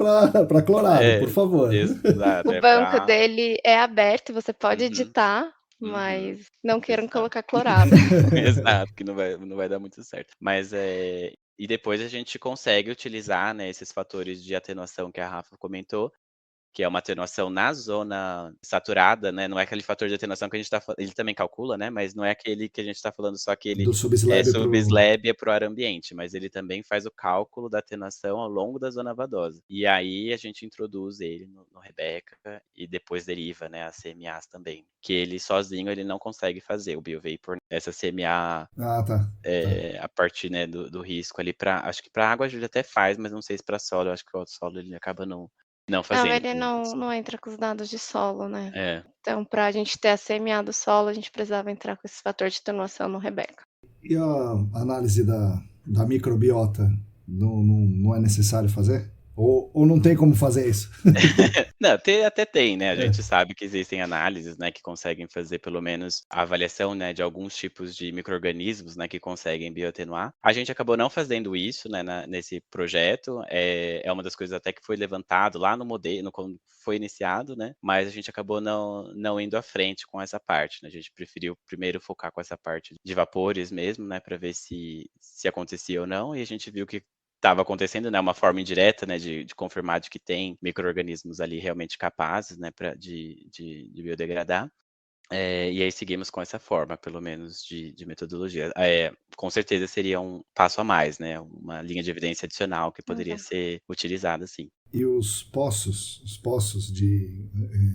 para clorado, é, por favor. exato, O é banco pra dele é aberto, você pode uhum, editar, uhum, mas não queiram exato. colocar clorado. Exato, que não vai dar muito certo. Mas, e depois a gente consegue utilizar, né, esses fatores de atenuação que a Rafa comentou, que é uma atenuação na zona saturada, né, não é aquele fator de atenuação que a gente ele também calcula, né, mas não é aquele que a gente está falando só aquele, Do subslab pro. subslab para o ar ambiente, mas ele também faz o cálculo da atenuação ao longo da zona vadosa. E aí a gente introduz ele no Rebeca e depois deriva, né, as CMAs também, que ele sozinho ele não consegue fazer, o BioVapor, essa CMA, Ah, tá. a partir, né, do risco ali acho que para água a gente até faz, mas não sei se para solo, eu acho que o solo ele acaba não Não, fazendo. ele não entra com os dados de solo, né. É. Então, para a gente ter a CMA do solo, a gente precisava entrar com esse fator de atenuação no Rebeca. E a análise da microbiota não é necessário fazer? Ou não tem como fazer isso? Não, até tem, né, a gente sabe que existem análises, né, que conseguem fazer pelo menos a avaliação, né, de alguns tipos de micro-organismos, né, que conseguem bioatenuar. A gente acabou não fazendo isso, né, nesse projeto, é uma das coisas até que foi levantado lá no modelo, quando foi iniciado, né, mas a gente acabou não indo à frente com essa parte, né, a gente preferiu primeiro focar com essa parte de vapores mesmo, né, para ver se acontecia ou não, e a gente viu que estava acontecendo, né, uma forma indireta, né, de confirmar de que tem micro-organismos ali realmente capazes, né, de biodegradar. E aí seguimos com essa forma, pelo menos de metodologia. Com certeza seria um passo a mais, né, uma linha de evidência adicional que poderia Exato. ser utilizada, sim. E os poços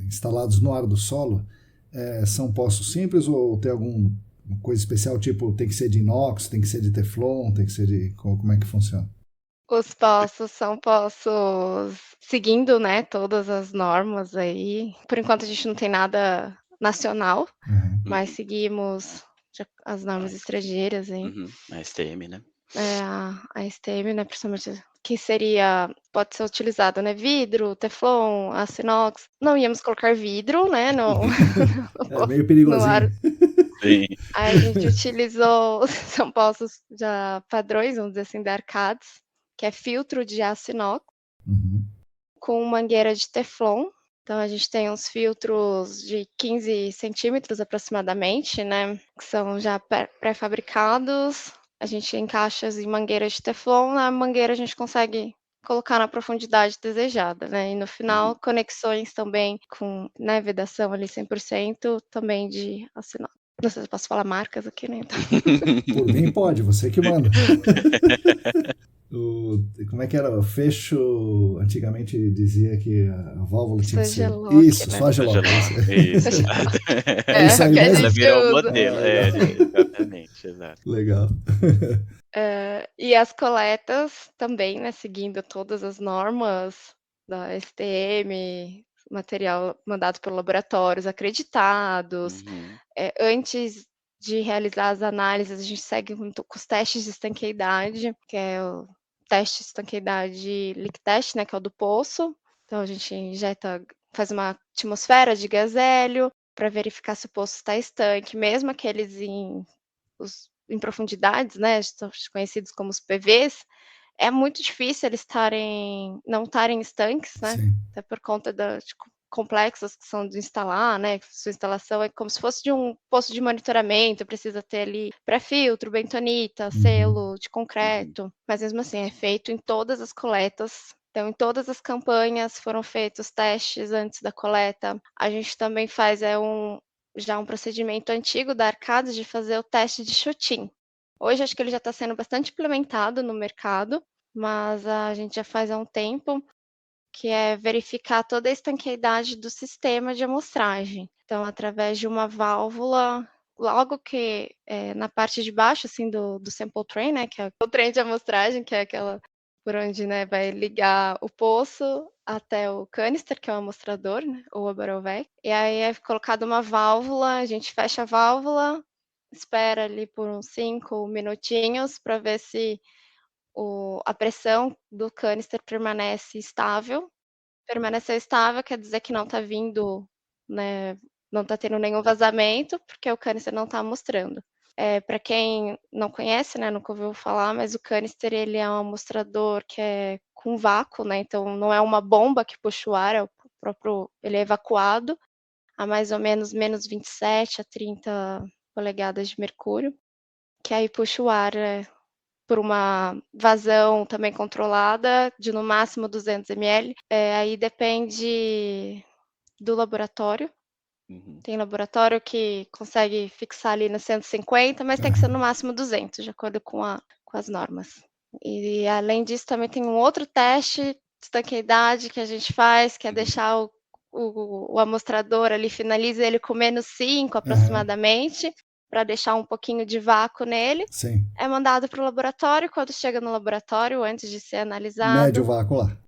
instalados no ar do solo, são poços simples ou tem alguma coisa especial, tipo tem que ser de inox, tem que ser de teflon, tem que ser de. Como é que funciona? Os poços são poços seguindo, né, todas as normas aí. Por enquanto a gente não tem nada nacional, mas Uhum. seguimos as normas estrangeiras aí. Uhum. A STM, né. A STM, né, principalmente que pode ser utilizado, né, vidro, teflon, aço inox. Não íamos colocar vidro, né, no É meio no ar. perigosinho. Sim. Aí a gente utilizou são poços já padrões, vamos dizer assim, da Arcades, que é filtro de aço inox Uhum. com mangueira de teflon. Então a gente tem uns filtros de 15 centímetros aproximadamente, né, que são já pré-fabricados. A gente encaixa em mangueiras de teflon, na mangueira a gente consegue colocar na profundidade desejada, né, e no final Uhum. conexões também com, né, vedação ali 100% também de aço inox. Não sei se eu posso falar marcas aqui, né, então. Por mim pode, você que manda. Como é que era? O fecho, antigamente dizia que a válvula tinha que ser... Sogelock, Isso, né? só Gelock. Isso, exato. É isso É, o aí que a mesmo? Ela gente virou o usa. modelo, Legal. exatamente, exato. Legal. E as coletas também, né, seguindo todas as normas da STM, material mandado por laboratórios acreditados. Uhum, Antes de realizar as análises, a gente segue muito com os testes de estanqueidade, que é o teste de estanqueidade leak test, né, que é o do poço. Então a gente faz uma atmosfera de gás hélio para verificar se o poço está estanque, mesmo aqueles em profundidades, né, são conhecidos como os PVs, é muito difícil eles não estarem estanques, né, Sim. até por conta de complexos que são de instalar, né, sua instalação é como se fosse de um posto de monitoramento, precisa ter ali pré-filtro, bentonita, Uhum. selo de uhum, concreto, mas mesmo assim é feito em todas as coletas. Então, em todas as campanhas foram feitos testes antes da coleta. A gente também faz já um procedimento antigo da Arcadis de fazer o teste de Schotin. Hoje acho que ele já está sendo bastante implementado no mercado, mas a gente já faz há um tempo, que é verificar toda a estanqueidade do sistema de amostragem. Então, através de uma válvula, logo que na parte de baixo assim, do sample tray, né, que é o trem de amostragem, que é aquela por onde, né, vai ligar o poço até o canister, que é o amostrador, né, ou a barrel vac. E aí é colocada uma válvula, a gente fecha a válvula, espera ali por uns 5 minutinhos para ver se a pressão do canister permanece estável. Permaneceu estável quer dizer que não está vindo, né, não está tendo nenhum vazamento, porque o canister não está mostrando. Para quem não conhece, né, nunca ouviu falar, mas o canister ele é um amostrador que é com vácuo, né, então não é uma bomba que puxa o ar, ele é evacuado a mais ou menos menos 27 a 30 polegadas de mercúrio, que aí puxa o ar por uma vazão também controlada de no máximo 200 ml. Aí depende do laboratório. uhum. Tem laboratório que consegue fixar ali no 150, mas tem que ser no máximo 200, de acordo com as normas. E além disso, também tem um outro teste de estanqueidade que a gente faz, que é deixar o amostrador ali, finaliza ele com -5 aproximadamente, para deixar um pouquinho de vácuo nele. Sim. É mandado para o laboratório, quando chega no laboratório, antes de ser Mede o analisado, vácuo lá.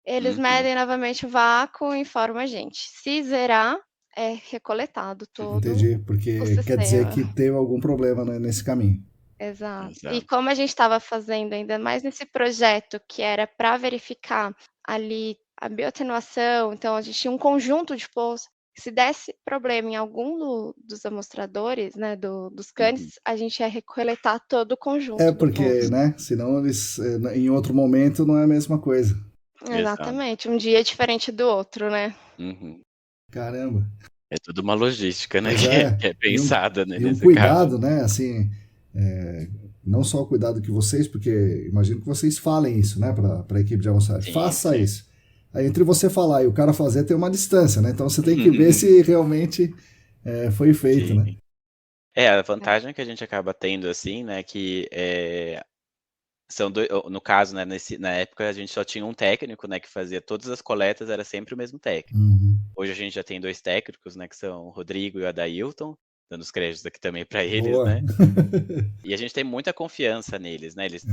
eles Uhum. medem novamente o vácuo e informam a gente. Se zerar, é recoletado todo Entendi, o porque quer dizer sistema. que teve algum problema, né, nesse caminho. Exato. E Exato. como a gente estava fazendo ainda mais nesse projeto que era para verificar ali a bioatenuação, então a gente tinha um conjunto de poços, se desse problema em algum dos amostradores, né, dos Uhum. canes, a gente ia recoletar todo o É conjunto do porque, poço. né, senão eles, em outro momento não é a mesma coisa. Exato. Exatamente, um dia é diferente do outro, né. Uhum. Caramba. É tudo uma logística, né, Pois que é é, que é e um, pensada, né, e um nesse caso. cuidado, né, assim, não só o cuidado que vocês, porque imagino que vocês falem isso, né, para a equipe de amostragem, Sim, faça sim. isso. Aí entre você falar e o cara fazer tem uma distância, né, então você tem que ver se realmente foi feito, Sim. né. A É. vantagem que a gente acaba tendo, assim, né, que, são no caso, né, na época a gente só tinha um técnico, né, que fazia todas as coletas, era sempre o mesmo técnico. Uhum. Hoje a gente já tem 2 técnicos, né, que são o Rodrigo e o Adailton, dando os créditos aqui também para eles, Boa. né. E a gente tem muita confiança neles, né, eles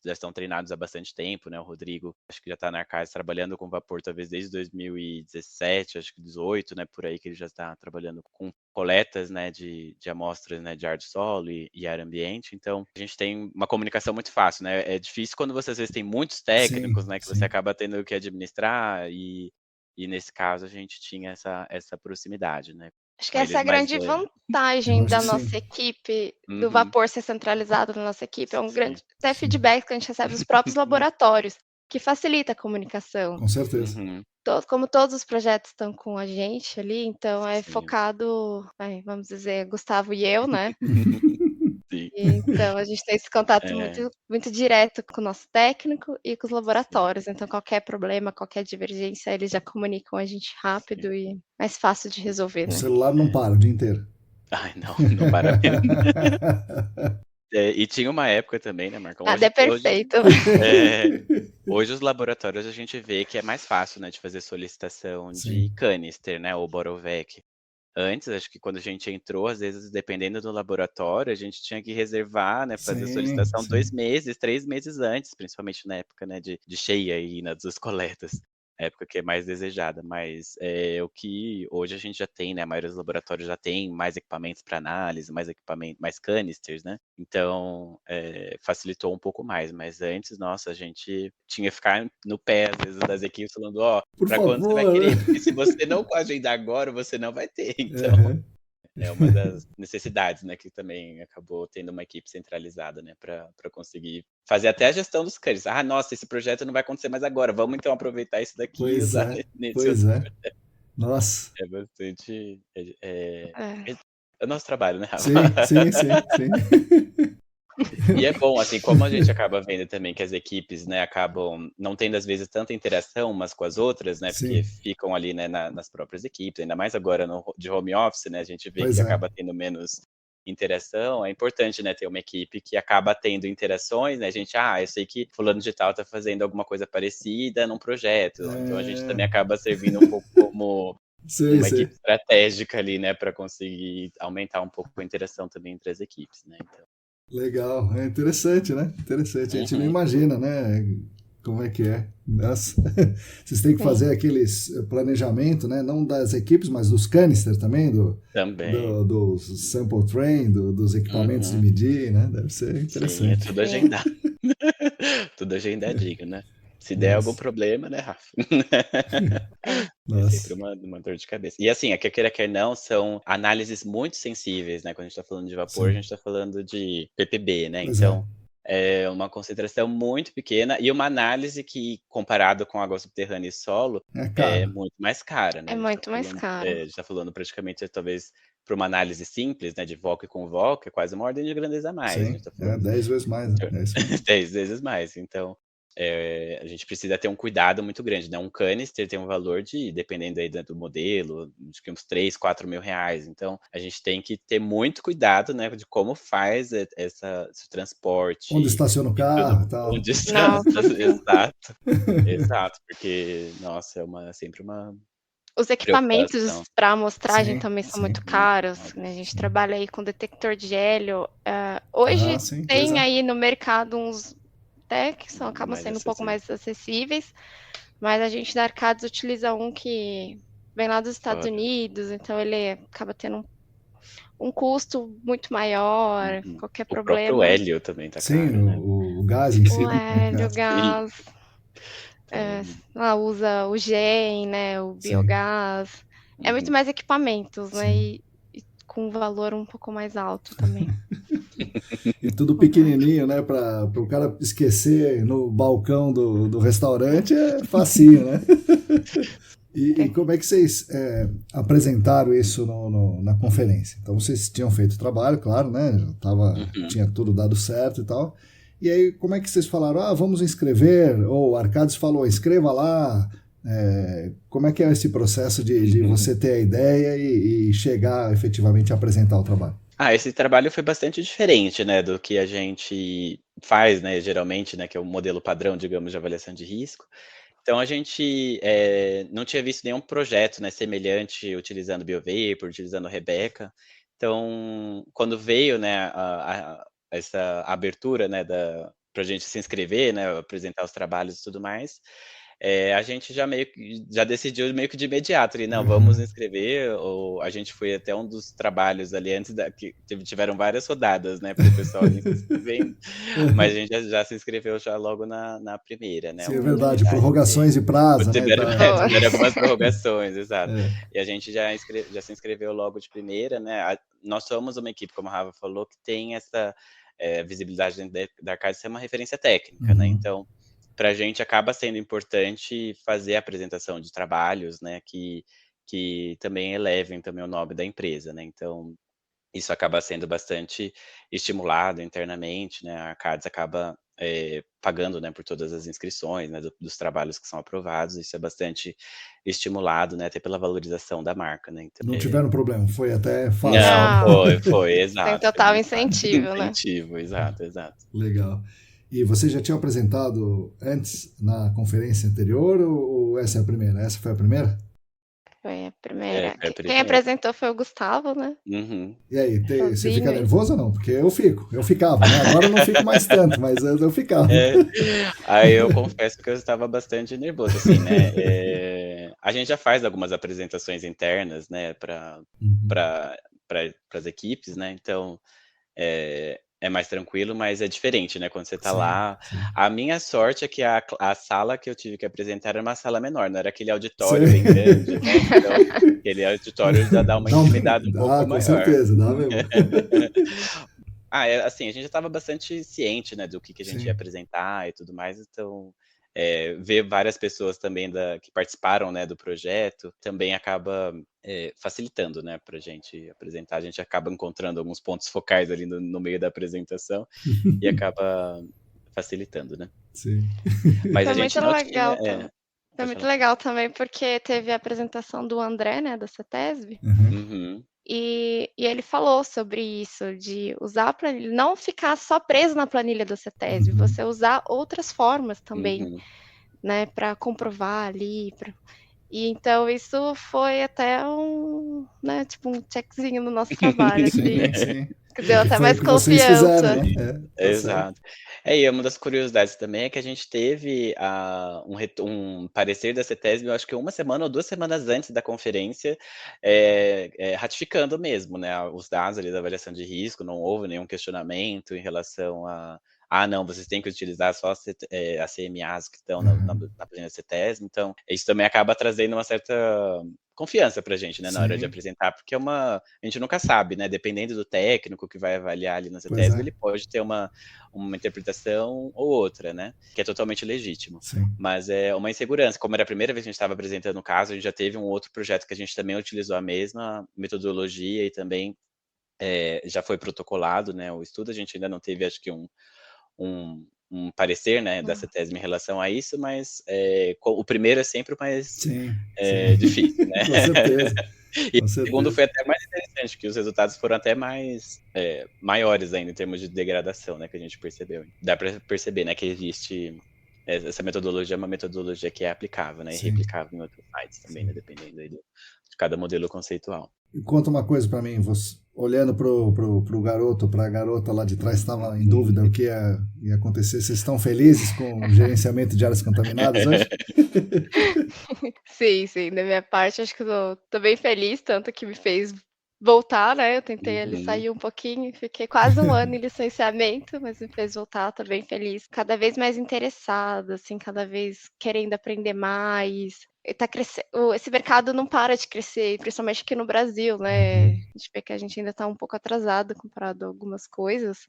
já estão treinados há bastante tempo, né, o Rodrigo acho que já está na Arcadis trabalhando com vapor talvez desde 2017, acho que 18, né, por aí que ele já está trabalhando com coletas, né, de amostras, né, de ar de solo e ar ambiente, então a gente tem uma comunicação muito fácil, né, é difícil quando você às vezes tem muitos Sim, técnicos, né, que você sim. acaba tendo que administrar e nesse caso a gente tinha essa proximidade, né, Acho que com essa eles, é a mas grande Eu vantagem acho da que sim. nossa equipe, do uhum, vapor ser centralizado na nossa equipe, é um sim, grande até Sim, feedback que a gente recebe dos próprios laboratórios, que facilita a comunicação. com certeza. uhum, Como todos os projetos estão com a gente ali, então é sim. focado, vamos dizer, Gustavo e eu, né. Sim, E então a gente tem esse contato é, muito muito direto com o nosso técnico e com os sim, laboratórios, então qualquer problema, qualquer divergência, eles já comunicam a gente sim. rápido e mais fácil de resolver, O né. celular não para o dia inteiro. Ai, não, não para mesmo. E tinha uma época também, né, Marcão, Nada é perfeito. hoje os laboratórios a gente vê que é mais fácil, né, de fazer solicitação de Sim, canister, né, ou Borovec. Antes, acho que quando a gente entrou, às vezes, dependendo do laboratório, a gente tinha que reservar, né, fazer sim, solicitação 2 sim. meses, 3 meses antes, principalmente na época, né, de cheia aí, né, das coletas, época que é mais desejada. Mas, o que hoje a gente já tem, né, a maioria dos laboratórios já tem mais equipamentos para análise, mais canisters, né, então, facilitou um pouco mais. Mas antes, nossa, a gente tinha que ficar no pé, às vezes, das equipes falando: "Ó, Por para quando você vai favor, querer? né? Porque se você não agendar agora, você não vai ter". Então, Aham. é uma das necessidades, né, que também acabou tendo uma equipe centralizada, né, para conseguir fazer até a gestão dos cães. "Ah, nossa, esse projeto não vai acontecer mais agora, vamos então aproveitar isso daqui e Pois usar é, nesse pois outro". é. Nossa. É bastante, É. é o nosso trabalho, né, Rafa? Sim, sim, sim, sim. E é bom, assim, como a gente acaba vendo também que as equipes, né, acabam não tendo, às vezes, tanta interação umas com as outras, né, porque Sim, ficam ali, né, nas próprias equipes, ainda mais agora de home office, né, a gente vê que pois é. acaba tendo menos interação. É importante, né, ter uma equipe que acaba tendo interações, né, a gente: "Ah, eu sei que fulano de tal tá fazendo alguma coisa parecida num projeto", então a gente É, também acaba servindo um pouco como sei, uma equipe sei. estratégica ali, né, para conseguir aumentar um pouco a interação também entre as equipes, né, então. Legal, é interessante, né? Interessante. A gente não Uhum. imagina, né? Como é que é. Nossa. Vocês têm que Sim. fazer aqueles planejamento, né? Não das equipes, mas dos canisters também, Também. dos sample train, dos equipamentos de Uhum. medir, né? Deve ser Sim, é interessante. tudo Sim. agendado. Tudo agendadinho, né. Se der algum Nossa, problema, né, Rafa. É. É sempre nossa. uma dor de cabeça. E assim, quer queira, quer não, são análises muito sensíveis, né, quando a gente tá falando de vapor, a Sim, gente tá falando de ppb, né, pois é. então, é uma concentração muito pequena e uma análise que, comparado com água subterrânea e solo, É é caro. muito mais cara, É né. muito mais caro. A gente tá falando praticamente, talvez, para uma análise simples, né, de Volca e Convolca, é quase uma ordem de grandeza a mais. A Sim, gente tá é falando 10 vezes mais, né? de É isso mesmo. 10 vezes mais. Então, a gente precisa ter um cuidado muito grande, né. Um canister tem um valor de, dependendo aí do modelo, acho que uns 3, 4 mil reais. Então, a gente tem que ter muito cuidado, né, de como faz esse Onde transporte estaciona o e tudo, carro e tal. onde está. Nossa, sim. Exato, exato, porque, nossa, sempre uma Os equipamentos preocupação. para amostragem Sim, também são sim, muito Uhum. caros, né, a gente sim. trabalha aí com detector de hélio. Ah, Hoje sim, pois tem é. aí no mercado uns até que acabam Mais sendo um pouco acessível. mais acessíveis, mas a gente da Arcades utiliza um que vem lá dos Estados Fora. Unidos, então ele acaba tendo um custo muito maior, Uhum. qualquer O próprio problema. hélio também tá Sim, caro, né. o gás em si, O né? É hélio, o caro. Sim, gás, então, lá usa o GEM, né, o Sim, biogás, é muito uhum. mais equipamentos, né, sim. e com um valor um pouco mais alto também. E tudo pequenininho, né? Para o cara esquecer no balcão do restaurante é facinho, né? E Tem como é que vocês apresentaram isso na conferência? Então vocês tinham feito o trabalho, claro, né? Uhum. Tinha tudo dado certo e tal. E aí, como é que vocês falaram? Ah, vamos inscrever? Ou o Arcades falou, inscreva lá. Como é que é esse processo de você ter a ideia e chegar efetivamente a apresentar o trabalho? Esse trabalho foi bastante diferente, né, do que a gente faz, né, geralmente, né, que é o modelo padrão, digamos, de avaliação de risco. Então a gente, não tinha visto nenhum projeto, né, semelhante utilizando BioVapor, utilizando Rebeca. Então, quando veio, né, essa abertura, né, pra gente se inscrever, né, apresentar os trabalhos e tudo mais, a gente já meio que já decidiu meio que de imediato ali: "Não, vamos Uhum. inscrever", ou a gente foi até um dos trabalhos ali antes que tiveram várias rodadas, né, para o pessoal ir se inscrevendo, mas a gente já se inscreveu já logo na primeira, né, Sim, é uma verdade. unanimidade Prorrogações de prazo, né? tiveram Tá. tiveram algumas prorrogações, exato. É. E a gente já se inscreveu logo de primeira, né, nós somos uma equipe, como a Rafa falou, que tem essa, visibilidade dentro da Arcade ser uma referência técnica, né, Uhum. então, pra gente acaba sendo importante fazer a apresentação de trabalhos, né, que também elevem também o nome da empresa, né, então isso acaba sendo bastante estimulado internamente, né, a Arcades acaba pagando, né, por todas as inscrições, né, dos trabalhos que são aprovados, isso é bastante estimulado, né, até pela valorização da marca, né, então, Não tiveram problema, foi até fácil, não, né? Não, foi, tem exato, foi total muito fácil. incentivo, né? Incentivo, exato, exato. Legal. E você já tinha apresentado antes na conferência anterior ou essa é a primeira? Essa foi a primeira? Foi a É, primeira. foi a Quem primeira. apresentou foi o Gustavo, né? Uhum. E aí, você fica Sozinho. nervoso ou não? Porque eu ficava, né? Agora eu não fico mais tanto, mas eu ficava. É, aí eu confesso que eu estava bastante nervoso, assim, né, a gente já faz algumas apresentações internas, né, Uhum. para as equipes, né, então, é mais tranquilo, mas é diferente, né, quando você tá Sim, lá. sim. A minha sorte é que a sala que eu tive que apresentar era uma sala menor, não era aquele auditório Sei. bem grande, né, então, aquele auditório já dá uma intimidade um pouco Com maior. certeza, dá mesmo. Assim, a gente já estava bastante ciente, né, do que a gente ia Sim. apresentar e tudo mais, então, ver várias pessoas também que participaram, né, do projeto, também acaba, facilitando, né, pra gente apresentar. A gente acaba encontrando alguns pontos focais ali no meio da apresentação e acaba facilitando, né. Sim. Mas a Foi gente muito não tinha legal também. Foi pode muito falar. legal também, porque teve a apresentação do André, né, da CETESB, Uhum. Uhum, e ele falou sobre isso, de usar a planilha, não ficar só preso na planilha da CETESB, Uhum. você usar outras formas também, uhum. né, para comprovar ali, e então isso foi até né, tipo um checkzinho no nosso trabalho, Sim, assim, sim. que deu Que até foi o mais que vocês fizeram, confiança. né? Tá certo. Exato. E uma das curiosidades também é que a gente teve, um parecer da CETESB, eu acho que uma semana ou 2 semanas antes da conferência, ratificando mesmo, né, os dados ali da avaliação de risco, não houve nenhum questionamento em relação a: "Ah, não, vocês têm que utilizar só as CMAs que estão Uhum. na planilha CETESB", então isso também acaba trazendo uma certa confiança pra gente, né, na hora de Sim, apresentar, porque a gente nunca sabe, né, dependendo do técnico que vai avaliar ali na pois CETESB, é. ele pode ter uma interpretação ou outra, né, que é totalmente legítimo. Sim. Mas é uma insegurança, como era a primeira vez que a gente estava apresentando o caso, a gente já teve um outro projeto que a gente também utilizou a mesma metodologia e também, já foi protocolado, né, o estudo, a gente ainda não teve acho que um parecer, né, da Hum. CETESB em relação a isso, mas, o primeiro é sempre o mais, Sim, sim. difícil, né. Com certeza, E com o segundo certeza. foi até mais interessante, que os resultados foram até mais, maiores ainda em termos de degradação, né, que a gente percebeu. Dá pra perceber, né, que existe essa metodologia é uma metodologia que é aplicável, né, e Sim, replicável em outros sites também, né, sim. dependendo aí de cada modelo conceitual. E conta uma coisa para mim, você, olhando pro garoto, para a garota lá de trás, estava em dúvida o que ia acontecer. Vocês estão felizes com o gerenciamento de áreas contaminadas hoje? Sim, sim, da minha parte acho que eu tô bem feliz, tanto que me fez voltar, né, eu tentei ali Uhum, sair um pouquinho, fiquei quase um ano em licenciamento, mas me fez voltar, tô bem feliz. Cada vez mais interessada, assim, cada vez querendo aprender mais, e tá crescendo, esse mercado não para de crescer, principalmente aqui no Brasil, né, Uhum. a gente vê que a gente ainda tá um pouco atrasado comparado a algumas coisas,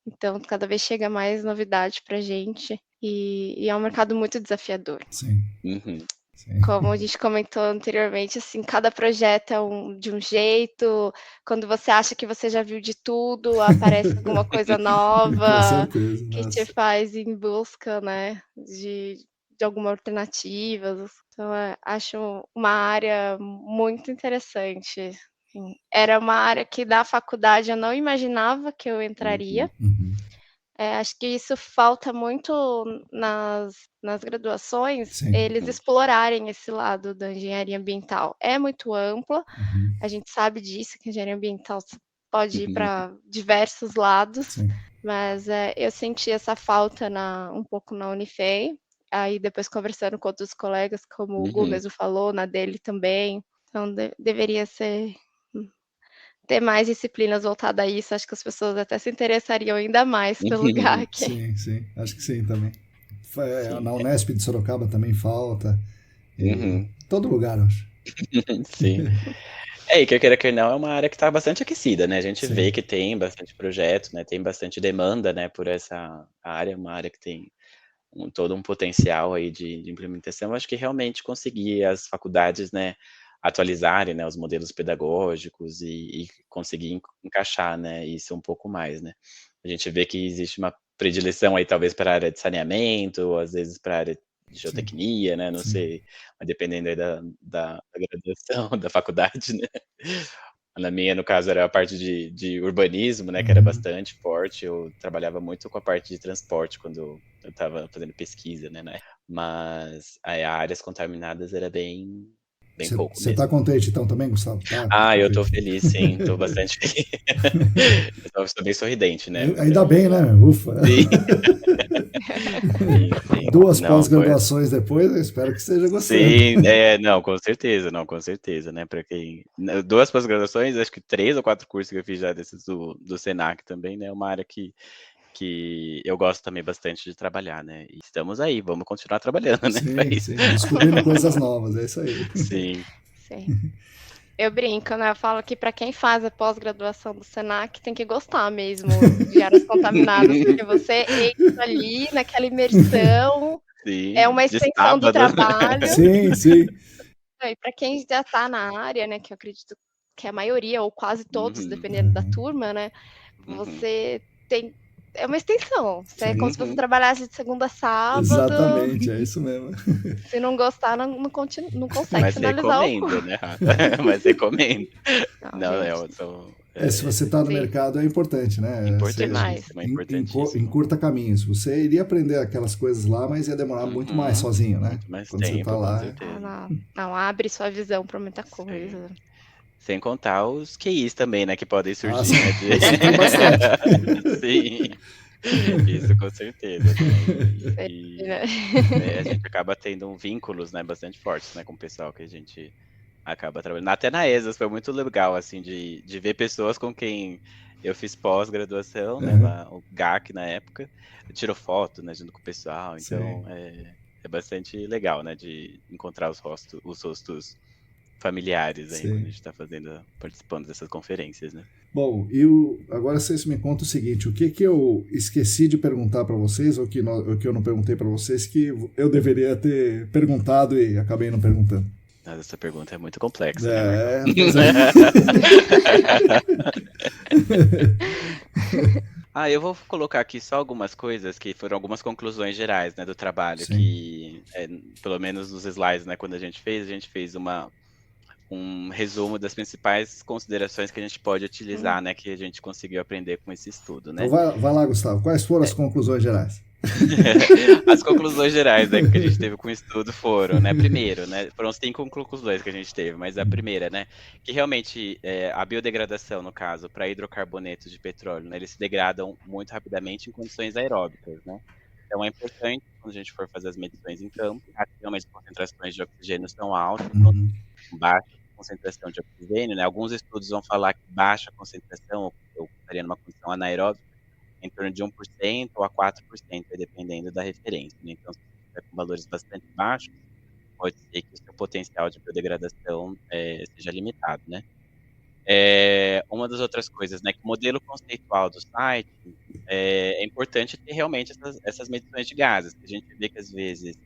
então cada vez chega mais novidade pra gente, e é um mercado muito desafiador. Sim, uhum, sim. Como a gente comentou anteriormente, assim, cada projeto é de um jeito, quando você acha que você já viu de tudo, aparece alguma coisa Com nova, certeza, que te nossa. faz ir em busca, né, de alguma alternativa. Então, acho uma área muito interessante, assim. Era uma área que da faculdade eu não imaginava que eu entraria. uhum, Uhum. Acho que isso falta muito nas graduações, Sim. eles uhum, explorarem esse lado da engenharia ambiental. É muito ampla, Uhum. a gente sabe disso, que a engenharia ambiental pode ir uhum, para diversos lados, Sim. mas, eu senti essa falta um pouco na Unifei, aí depois conversando com outros colegas, como o Gu uhum. mesmo falou, na dele também, então deveria ter mais disciplinas voltadas a isso, acho que as pessoas até se interessariam ainda mais pelo GAC. Sim, sim. Acho que sim também. Sim, Na Unesp de Sorocaba também falta. E uhum, todo lugar, eu acho. sim. E quer queira, quer não, é uma área que está bastante aquecida, né, a gente vê Sim. que tem bastante projeto, né, tem bastante demanda, né, por essa área, uma área que tem todo um potencial aí de implementação. Acho que realmente conseguir as faculdades, né, atualizarem, né, os modelos pedagógicos e conseguir encaixar, né, isso um pouco mais, né. A gente vê que existe uma predileção aí talvez para a área de saneamento, ou às vezes para a área de Sim, geotecnia, né, não sim. sei, mas dependendo aí da graduação, da faculdade, né. Na minha, no caso, era a parte de urbanismo, né, que era Uhum. bastante forte, eu trabalhava muito com a parte de transporte quando eu estava fazendo pesquisa, né, mas aí áreas contaminadas era bem pouco Você tá mesmo. contente então também, Gustavo? Tá Eu tô contente. feliz sim, tô bastante feliz. Eu sou bem sorridente, né, Ainda bem, né? Ufa. sim, sim, sim. 2 Não, foi pós-graduações depois, eu espero que esteja gostando. sim, não, com certeza, né, pra quem 2 pós-graduações, acho que 3 ou 4 cursos que eu fiz já desses do Senac também, né, é uma área que eu gosto também bastante de trabalhar, né, e estamos aí, vamos continuar trabalhando, né, pra Sim, isso. sim, descobrindo coisas novas, é isso aí. Sim. Sim. Eu brinco, né, eu falo que para quem faz a pós-graduação do Senac tem que gostar mesmo de áreas contaminadas, porque você entra ali naquela imersão, é Sim, uma de extensão do sábado. trabalho. Sim, sim. E para quem já está na área, né, que eu acredito que a maioria ou quase todos, Uhum, dependendo da Uhum. turma, né, uhum, você tem é uma extensão, é como Sim, se você uhum. trabalhasse de segunda a sábado, exatamente, é isso mesmo. se não gostar não consegue Mas finalizar o recomendo, curso. né, Rafa, mas recomendo. Não, Não, gente, eu sou Se você está no sim, mercado é importante, né? Você demais. importantíssimo, importantíssimo. encurta caminhos. Você iria aprender aquelas coisas lá, mas ia demorar muito mais Uhum. sozinho, né? Muito mais Quando você está tempo, com lá. Ah, certeza. não, abre sua visão para muita Sim. coisa. Sem contar os QIs também, né, que podem Ah, surgir, né, de isso tem bastante. sim, isso com certeza, né, Sei, né. a gente acaba tendo vínculos, né, bastante fortes, né, com o pessoal que a gente acaba trabalhando. Até na ESAS foi muito legal, assim, de ver pessoas com quem eu fiz pós-graduação, né, Uhum, lá, o GAC na época, tirou foto, né, junto com o pessoal, sim, então é bastante legal, né, de encontrar os rostos familiares aí quando a sim. gente está participando dessas conferências, né. Bom, agora vocês me contam o seguinte: o que que eu esqueci de perguntar para vocês, ou que eu não perguntei para vocês, que eu deveria ter perguntado e acabei não perguntando? Mas essa pergunta é muito complexa, né, Marcão? É, pois é. Eu vou colocar aqui só algumas coisas que foram algumas conclusões gerais, né, do trabalho Sim. que, pelo menos nos slides, né, quando a gente fez um resumo das principais considerações que a gente pode Hum. utilizar, né, que a gente conseguiu aprender com esse estudo, Então né. vai lá, Gustavo. Quais foram as conclusões gerais? As conclusões gerais, né, que a gente teve com o estudo foram, né, primeiro, né, foram 5 conclusões que a gente teve, mas a primeira, né, que realmente, a biodegradação, no caso, para hidrocarbonetos de petróleo, né, eles se degradam muito rapidamente em condições aeróbicas, né. Então é importante, quando a gente for fazer as medições em campo, aqui realmente as concentrações de oxigênio são altas, então Uhum. baixa concentração de oxigênio, né, alguns estudos vão falar que baixa concentração, ou estaria numa condição anaeróbica, em torno de 1% ou a 4%, aí dependendo da referência, né. Então, se você estiver com valores bastante baixos, pode ser que o seu potencial de biodegradação, seja limitado, né. Uma das outras coisas, né, que o modelo conceitual do site, é importante ter realmente essas medições de gases, que a gente vê que às vezes,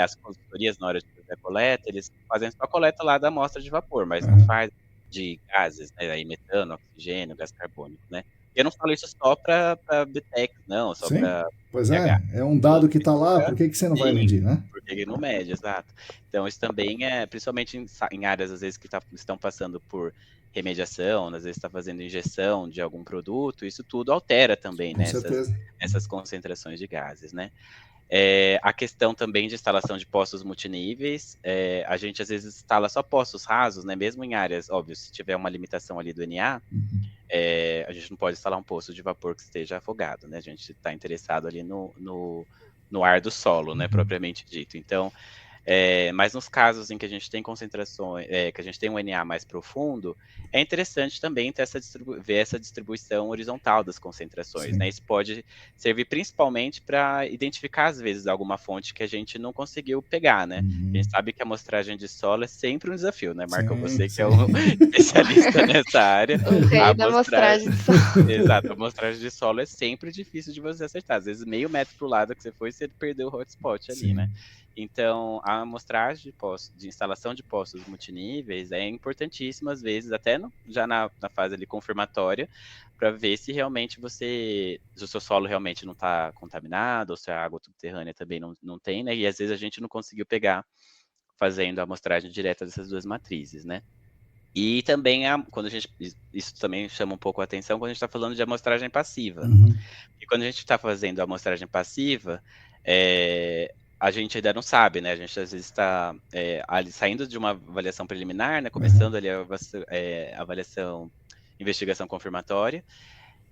as consultorias na hora de fazer a coleta, eles fazem só a coleta lá da amostra de vapor, mas não Uhum. faz de gases, né, aí metano, oxigênio, gás carbônico, né. E eu não falo isso só para BTEC não, só Sim, para pois pH. é um Tudo dado que que está lá, fica por que que você não vai sim, medir, né? porque ele não mede, exato. Então isso também principalmente em áreas, às vezes, que estão passando por remediação, às vezes está fazendo injeção de algum produto, isso tudo altera também, Com né, certeza. essas concentrações de gases, né. A questão também de instalação de postos multiníveis, a gente às vezes instala só postos rasos, né, mesmo em áreas, óbvio, se tiver uma limitação ali do NA, Uhum. a gente não pode instalar um poço de vapor que esteja afogado, né, a gente está interessado ali no ar do solo, né, Uhum. propriamente dito. Então, mas nos casos em que a gente tem concentrações, que a gente tem um NA mais profundo, é interessante também ter ver essa distribuição horizontal das concentrações, né? Sim. Isso pode servir principalmente para identificar, às vezes, alguma fonte que a gente não conseguiu pegar, né? A Uhum. gente sabe que a amostragem de solo é sempre um desafio, né, Marcão? Sim, Você que é sim. um especialista nessa área, O a rei da amostragem amostragem de sal. exato, a amostragem de solo é sempre difícil de você acertar. Às vezes meio metro para o lado que você foi, você perdeu o hotspot ali, né? Sim. Então, a amostragem de instalação de poços multiníveis é importantíssima, às vezes, até já na fase ali confirmatória, para ver se realmente se o seu solo realmente não está contaminado, ou se a água subterrânea também não tem, né? E às vezes a gente não conseguiu pegar fazendo a amostragem direta dessas duas matrizes, né? E também, isso também chama um pouco a atenção quando a gente está falando de amostragem passiva. E quando a gente está fazendo a amostragem passiva, a gente ainda não sabe, né? A gente às vezes está ali saindo de uma avaliação preliminar, né? Começando ali a avaliação, investigação confirmatória.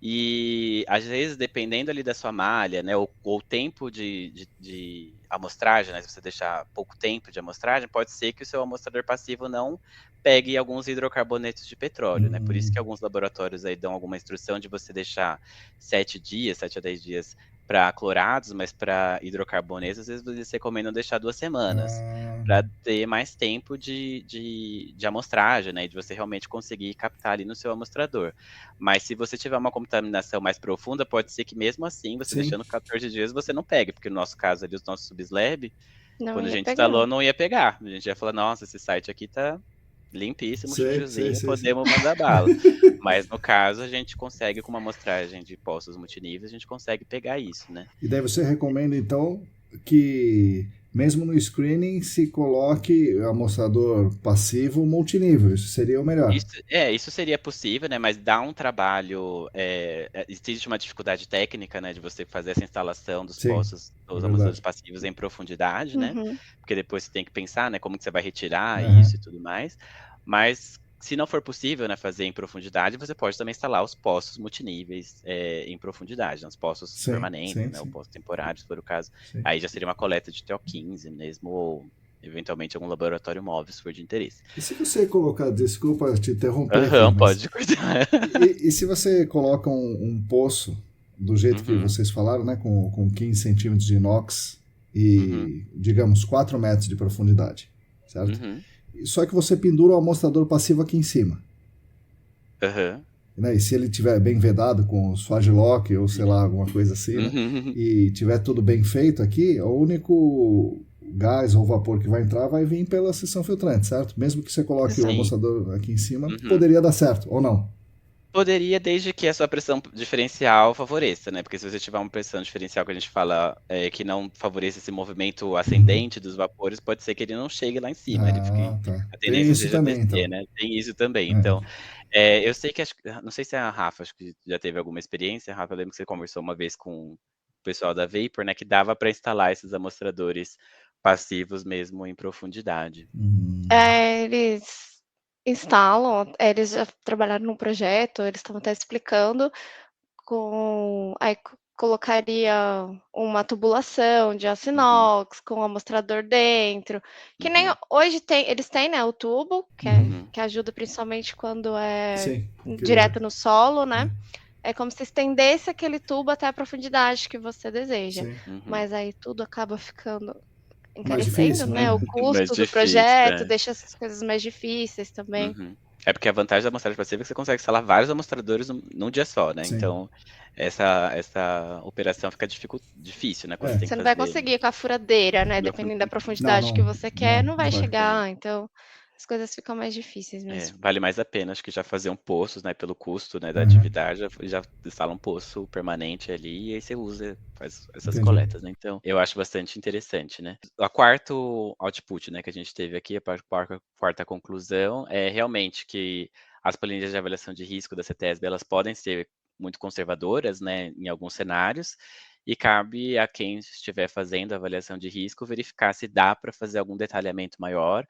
E às vezes, dependendo ali da sua malha, né, ou o tempo de amostragem, né, se você deixar pouco tempo de amostragem, pode ser que o seu amostrador passivo não pegue alguns hidrocarbonetos de petróleo, né? Por isso que alguns laboratórios aí dão alguma instrução de você deixar 7 a 10 dias para clorados, mas para hidrocarbonetos, às vezes eles recomendam deixar 2 semanas, para ter mais tempo de amostragem, né? De você realmente conseguir captar ali no seu amostrador. Mas se você tiver uma contaminação mais profunda, pode ser que mesmo assim, você deixando 14 dias, você não pegue, porque no nosso caso ali, os nossos subslab, quando a gente instalou, não ia pegar. A gente ia falar, nossa, esse site aqui tá limpíssimo, chuchuzinho, podemos mandar bala. Mas no caso, a gente consegue, com uma amostragem de poços multiníveis, a gente consegue pegar isso, né? E daí você recomenda, então, que mesmo no screening se coloque amostrador passivo multinível, isso seria o melhor. Isso seria possível, né? Mas dá um trabalho. Existe uma dificuldade técnica, né? De você fazer essa instalação dos poços, dos amostradores passivos em profundidade, né? Porque depois você tem que pensar, né? Como que você vai retirar isso e tudo mais. Mas se não for possível, né, fazer em profundidade, você pode também instalar os poços multiníveis em profundidade, né, os poços permanentes, né, o poço temporário, se for o caso. Aí já seria uma coleta de TO15 mesmo, ou eventualmente algum laboratório móvel, se for de interesse. E se você colocar, desculpa te interromper, pode cortar. E se você coloca um poço do jeito que vocês falaram, né, com 15 centímetros de inox e, digamos, 4 metros de profundidade, certo? Só que você pendura o amostrador passivo aqui em cima. Né? E se ele estiver bem vedado com o swage lock ou sei lá, alguma coisa assim, né? E tiver tudo bem feito aqui, o único gás ou vapor que vai entrar vai vir pela seção filtrante, certo? Mesmo que você coloque o amostrador aqui em cima, poderia dar certo, ou não? Poderia, desde que a sua pressão diferencial favoreça, né? Porque se você tiver uma pressão diferencial que a gente fala que não favoreça esse movimento ascendente dos vapores, pode ser que ele não chegue lá em cima. A tendência seja também, descer, então. né? Tem isso também. Então, eu sei que, não sei se a Rafa, acho que já teve alguma experiência. Rafa, eu lembro que você conversou uma vez com o pessoal da Vapor, né? Que dava para instalar esses amostradores passivos mesmo em profundidade. Eles instalam, eles já trabalharam num projeto, eles estavam até explicando, aí colocaria uma tubulação de aço inox com um amostrador dentro, que nem hoje eles têm, né, o tubo, que ajuda principalmente quando direto no solo, né? É como se estendesse aquele tubo até a profundidade que você deseja. Mas aí tudo acaba ficando encarecendo, difícil, né? O custo do projeto deixa essas coisas mais difíceis também. É porque a vantagem da amostragem passiva é que você consegue instalar vários amostradores num dia só, né? Então, essa operação fica difícil, né? Quando tem você não vai conseguir com a furadeira, né? Dependendo da profundidade que você quer, não vai chegar. Então, as coisas ficam mais difíceis mesmo. Vale mais a pena, acho que já fazer um poço, né? Pelo custo, né, da atividade, já instala um poço permanente ali e aí você faz essas coletas, né? Então, eu acho bastante interessante, né? A quarto output, né, que a gente teve aqui, a quarta conclusão, é realmente que as planilhas de avaliação de risco da CETESB, elas podem ser muito conservadoras, né, em alguns cenários, e cabe a quem estiver fazendo a avaliação de risco verificar se dá para fazer algum detalhamento maior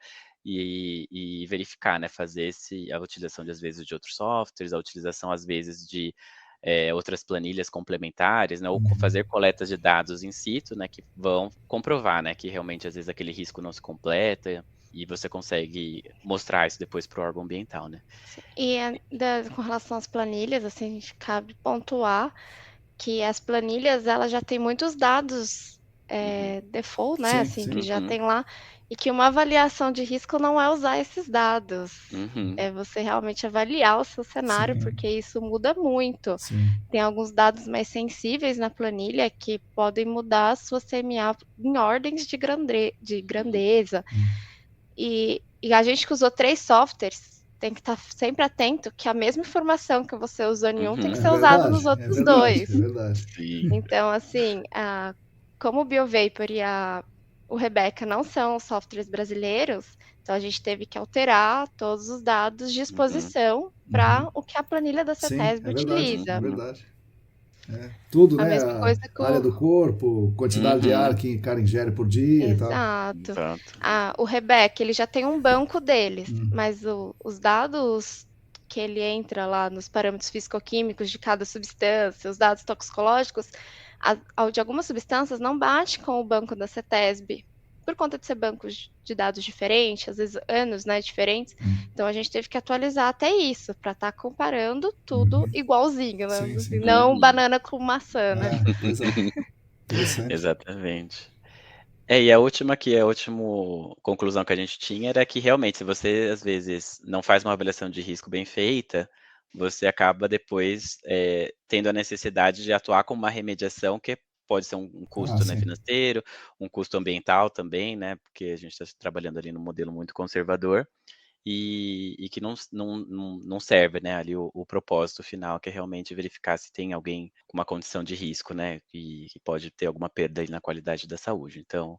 e verificar, né, fazer a utilização às vezes de outros softwares, a utilização às vezes de outras planilhas complementares, né, ou fazer coletas de dados in situ, né, que vão comprovar, né, que realmente às vezes aquele risco não se completa e você consegue mostrar isso depois para o órgão ambiental, né? E com relação às planilhas, assim, a gente cabe pontuar que as planilhas, elas já têm muitos dados default, né, assim, que já tem lá. E que uma avaliação de risco não é usar esses dados, Uhum. é você realmente avaliar o seu cenário, Sim, porque isso muda muito. sim. Tem alguns dados mais sensíveis na planilha que podem mudar a sua CMA em ordens de Uhum. grandeza. Hum. E a gente que usou 3 softwares tem que estar sempre atento que a mesma informação que você usou em um tem que Uhum. ser ser usada verdade, nos é outros verdade, 2. é verdade. Sim. Então, assim, como o BioVapor e o Rebeca não são softwares brasileiros, então a gente teve que alterar todos os dados de Uhum. exposição para o que a planilha da Sim, CETESB é verdade, é utiliza. Uhum. verdade. É. Tudo, A né? mesma A coisa que área o do corpo, quantidade de ar Uhum. que o cara ingere por dia e tal. Exato. Exato. O Rebeca, ele já tem um banco deles, Hum. mas os dados que ele entra lá nos parâmetros fisicoquímicos de cada substância, os dados toxicológicos, ao de algumas substâncias não bate com o banco da CETESB, por conta de ser bancos de dados diferentes, às vezes anos, né, diferentes. Então a gente teve que atualizar até isso, para estar comparando tudo igualzinho, né, Sim, assim, sim. não Uhum. banana com maçã, né. Ah, pois é. Interessante. Exatamente. E a última conclusão que a gente tinha era que realmente se você às vezes não faz uma avaliação de risco bem feita, você acaba depois, tendo a necessidade de atuar com uma remediação que pode ser um Ah, custo, né, sim. financeiro, um custo ambiental também, né, porque a gente está trabalhando ali num modelo muito conservador, e que não serve, né, ali o propósito final, que é realmente verificar se tem alguém com uma condição de risco, né, e que pode ter alguma perda aí na qualidade da saúde. Então,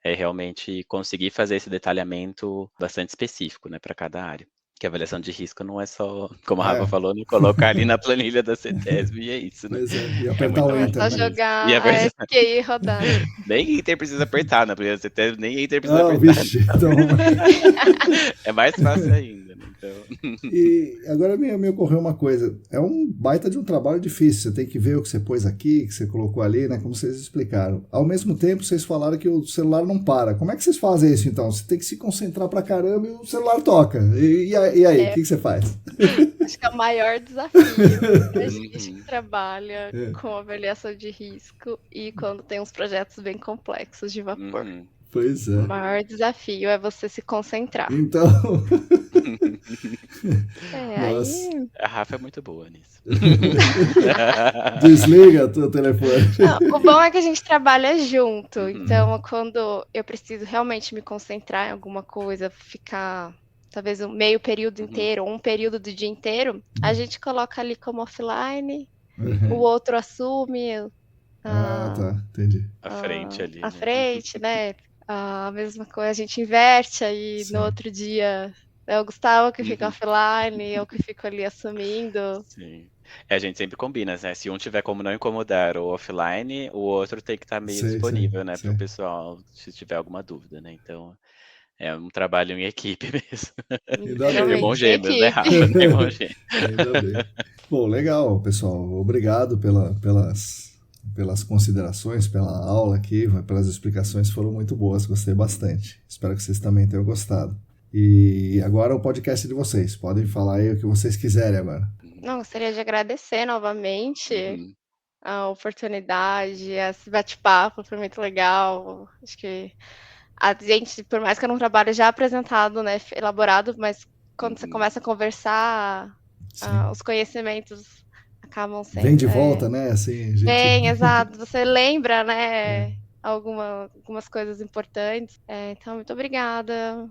é realmente conseguir fazer esse detalhamento bastante específico, né, para cada área. Que a avaliação de risco não é só, como a Rafa É, falou, não colocar ali na planilha da CETESB e é isso, né. pois é. E É apertar muita o Não é mais Enter, só né? coisa. E jogar é a verdade. SQI rodar. Nem Inter precisa apertar na planilha da CETESB, nem Inter precisa Ah, apertar. vixe, então. É mais fácil ainda, né, então. E agora me ocorreu uma coisa. É um baita de um trabalho difícil. Você tem que ver o que você pôs aqui, que você colocou ali, né? Como vocês explicaram. Ao mesmo tempo, vocês falaram que o celular não para. Como é que vocês fazem isso, então? Você tem que se concentrar pra caramba e o celular toca. E aí, o É, que você faz? acho que é o maior desafio pra gente que Uhum. trabalha É, com avaliação de risco e quando tem uns projetos bem complexos de vapor. Uhum. pois O é. maior desafio é você se concentrar. Então, nossa. Aí A Rafa é muito boa nisso. Desliga o teu telefone. o bom é que a gente trabalha junto, Uhum. então quando eu preciso realmente me concentrar em alguma coisa, ficar talvez um meio período Uhum. inteiro ou um período do dia inteiro, a gente coloca ali como offline, o Uhum. outro assume Ah, a tá. Entendi. À frente ali, à né. frente, né, a mesma coisa, a gente inverte, aí no Sim. outro dia é o Gustavo que fica Uhum. offline, eu que fico ali assumindo. Sim. A gente sempre combina, né, se um tiver como não incomodar ou offline, o outro tem que estar meio Sei, sei, disponível, né, para o sei. pessoal, se tiver alguma dúvida, né, então é um trabalho em equipe mesmo. Ainda bem. Irmãos Literalmente em gêmeos, né, equipe. Rafa? Irmãos gêmeos. Ainda bem. Bom, legal, pessoal. Obrigado pelas considerações, pela aula aqui, pelas explicações foram muito boas, gostei bastante. Espero que vocês também tenham gostado. E agora o podcast de vocês. Podem falar aí o que vocês quiserem agora. Não, gostaria de agradecer novamente Uhum. a oportunidade, esse bate-papo, foi muito legal. Acho que a gente, por mais que eu não trabalhe já apresentado, né, elaborado, mas quando você Uhum. começa a conversar, Sim. os conhecimentos acabam Vem sendo de volta, né? Assim, a gente. bem, exato, você lembra, É. né, algumas coisas importantes. Então muito obrigada.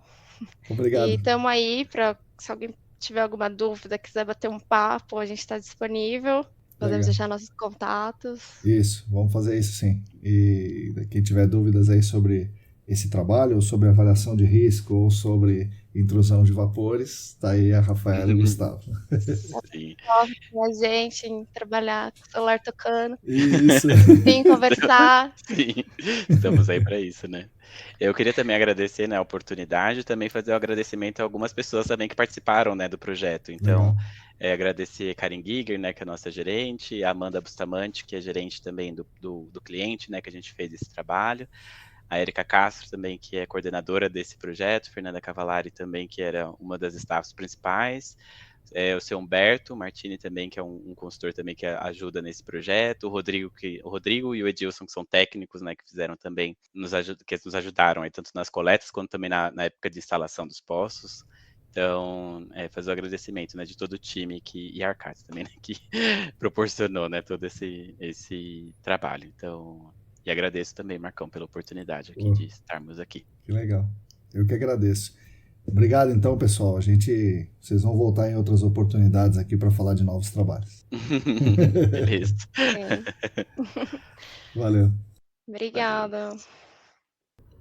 E Obrigado. estamos aí para se alguém tiver alguma dúvida, quiser bater um papo, a gente está disponível. Podemos Legal. deixar nossos contatos. Isso, vamos fazer isso sim. E quem tiver dúvidas aí sobre esse trabalho, ou sobre avaliação de risco, ou sobre intrusão de vapores, tá aí a Rafaela e o Gustavo. Sim. Com a gente em trabalhar com o celular tocando, Isso. vim conversar. Sim, estamos aí para isso, né. Eu queria também agradecer, né, a oportunidade e também fazer o agradecimento a algumas pessoas também que participaram, né, do projeto. Então, Legal. agradecer Karen Giger, né, que é a nossa gerente, a Amanda Bustamante, que é gerente também do cliente, né, que a gente fez esse trabalho, a Erika Castro também, que é coordenadora desse projeto, Fernanda Cavalari também, que era uma das staffs principais, o seu Humberto Martini também, que é um consultor também que ajuda nesse projeto, o Rodrigo e o Edilson, que são técnicos, né, que fizeram também, que nos ajudaram aí, tanto nas coletas quanto também na época de instalação dos poços. Então, fazer o agradecimento, né, de todo o time e a Arcades também, né, que proporcionou, né, todo esse trabalho. Então, e agradeço também, Marcão, pela oportunidade aqui de estarmos aqui. Que legal. Eu que agradeço. Obrigado, então, pessoal. Vocês vão voltar em outras oportunidades aqui para falar de novos trabalhos. Beleza. Valeu. Obrigada.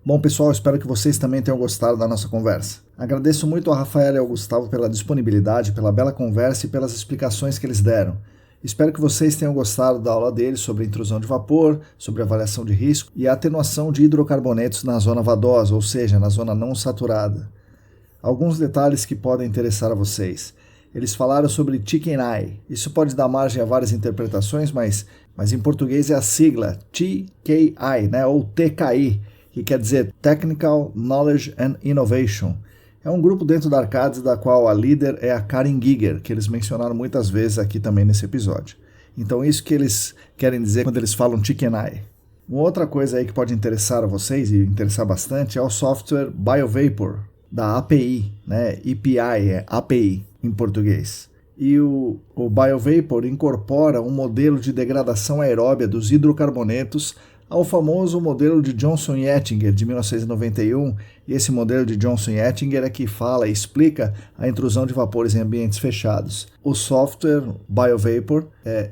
Bom, pessoal, espero que vocês também tenham gostado da nossa conversa. Agradeço muito a Rafaela e ao Gustavo pela disponibilidade, pela bela conversa e pelas explicações que eles deram. Espero que vocês tenham gostado da aula deles sobre intrusão de vapor, sobre avaliação de risco e a atenuação de hidrocarbonetos na zona vadosa, ou seja, na zona não saturada. Alguns detalhes que podem interessar a vocês. Eles falaram sobre Chicken Eye. Isso pode dar margem a várias interpretações, mas em português é a sigla TKI, né, ou TKI, que quer dizer Technical Knowledge and Innovation. É um grupo dentro da Arcades da qual a líder é a Karen Giger, que eles mencionaram muitas vezes aqui também nesse episódio. Então isso que eles querem dizer quando eles falam Chicken Eye. Uma outra coisa aí que pode interessar a vocês, e interessar bastante, é o software BioVapor, da API, né? EPI é API em português. E o BioVapor incorpora um modelo de degradação aeróbia dos hidrocarbonetos ao famoso modelo de Johnson e Ettinger de 1991, e esse modelo de Johnson e Ettinger é que fala e explica a intrusão de vapores em ambientes fechados. O software BioVapor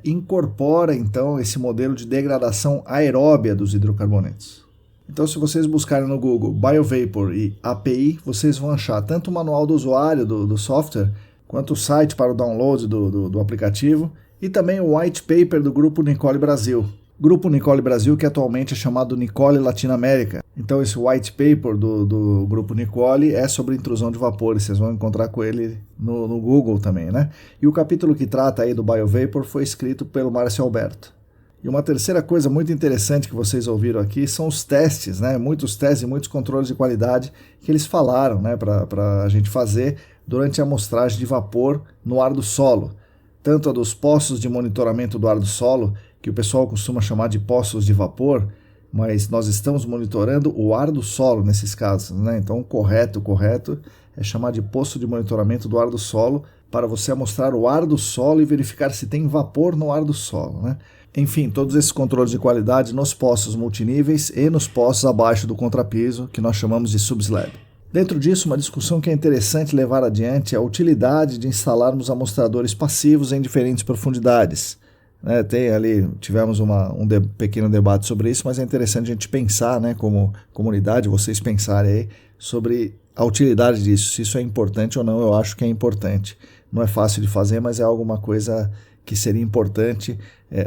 incorpora então esse modelo de degradação aeróbia dos hidrocarbonetos. Então, se vocês buscarem no Google BioVapor e API, vocês vão achar tanto o manual do usuário do software, quanto o site para o download do aplicativo, e também o white paper do Grupo Nicole Brasil. Grupo Nicole Brasil, que atualmente é chamado Nicole Latinoamérica. Então esse white paper do Grupo Nicole é sobre intrusão de vapores, vocês vão encontrar com ele no Google também, né? E o capítulo que trata aí do BioVapor foi escrito pelo Márcio Alberto. E uma terceira coisa muito interessante que vocês ouviram aqui são os testes, né? Muitos testes e muitos controles de qualidade que eles falaram, né? Para a gente fazer durante a amostragem de vapor no ar do solo. Tanto a dos poços de monitoramento do ar do solo, que o pessoal costuma chamar de poços de vapor, mas nós estamos monitorando o ar do solo nesses casos, né? Então o correto é chamar de poço de monitoramento do ar do solo para você amostrar o ar do solo e verificar se tem vapor no ar do solo, né? Enfim, todos esses controles de qualidade nos poços multiníveis e nos poços abaixo do contrapiso, que nós chamamos de subslab. Dentro disso, uma discussão que é interessante levar adiante é a utilidade de instalarmos amostradores passivos em diferentes profundidades. Tivemos um pequeno debate sobre isso, mas é interessante a gente pensar, né, como comunidade, vocês pensarem aí sobre a utilidade disso, se isso é importante ou não. Eu acho que é importante. Não é fácil de fazer, mas é alguma coisa que seria importante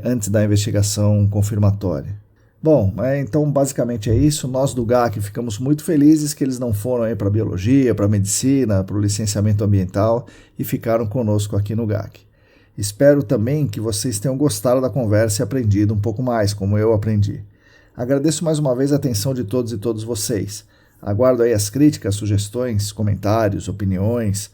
antes da investigação confirmatória. Bom, então basicamente é isso. Nós do GAC ficamos muito felizes que eles não foram aí para biologia, para medicina, para o licenciamento ambiental e ficaram conosco aqui no GAC. Espero também que vocês tenham gostado da conversa e aprendido um pouco mais, como eu aprendi. Agradeço mais uma vez a atenção de todos e todas vocês. Aguardo aí as críticas, sugestões, comentários, opiniões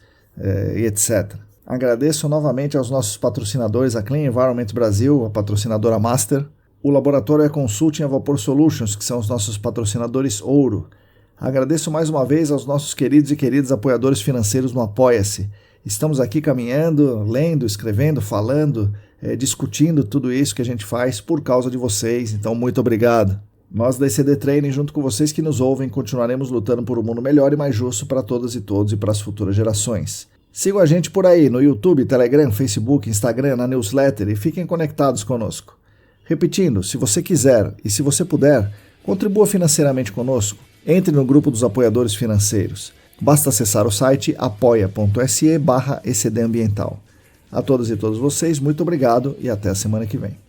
e etc. Agradeço novamente aos nossos patrocinadores, a Clean Environment Brasil, a patrocinadora Master, o Laboratório Consulting a Vapor Solutions, que são os nossos patrocinadores ouro. Agradeço mais uma vez aos nossos queridos e queridas apoiadores financeiros no Apoia-se. Estamos aqui caminhando, lendo, escrevendo, falando, discutindo tudo isso que a gente faz por causa de vocês, então muito obrigado. Nós da ECD Training, junto com vocês que nos ouvem, continuaremos lutando por um mundo melhor e mais justo para todas e todos e para as futuras gerações. Sigam a gente por aí no YouTube, Telegram, Facebook, Instagram, na newsletter e fiquem conectados conosco. Repetindo, se você quiser e se você puder, contribua financeiramente conosco. Entre no grupo dos apoiadores financeiros. Basta acessar o site apoia.se/ECDambiental. A todas e todos vocês, muito obrigado e até a semana que vem.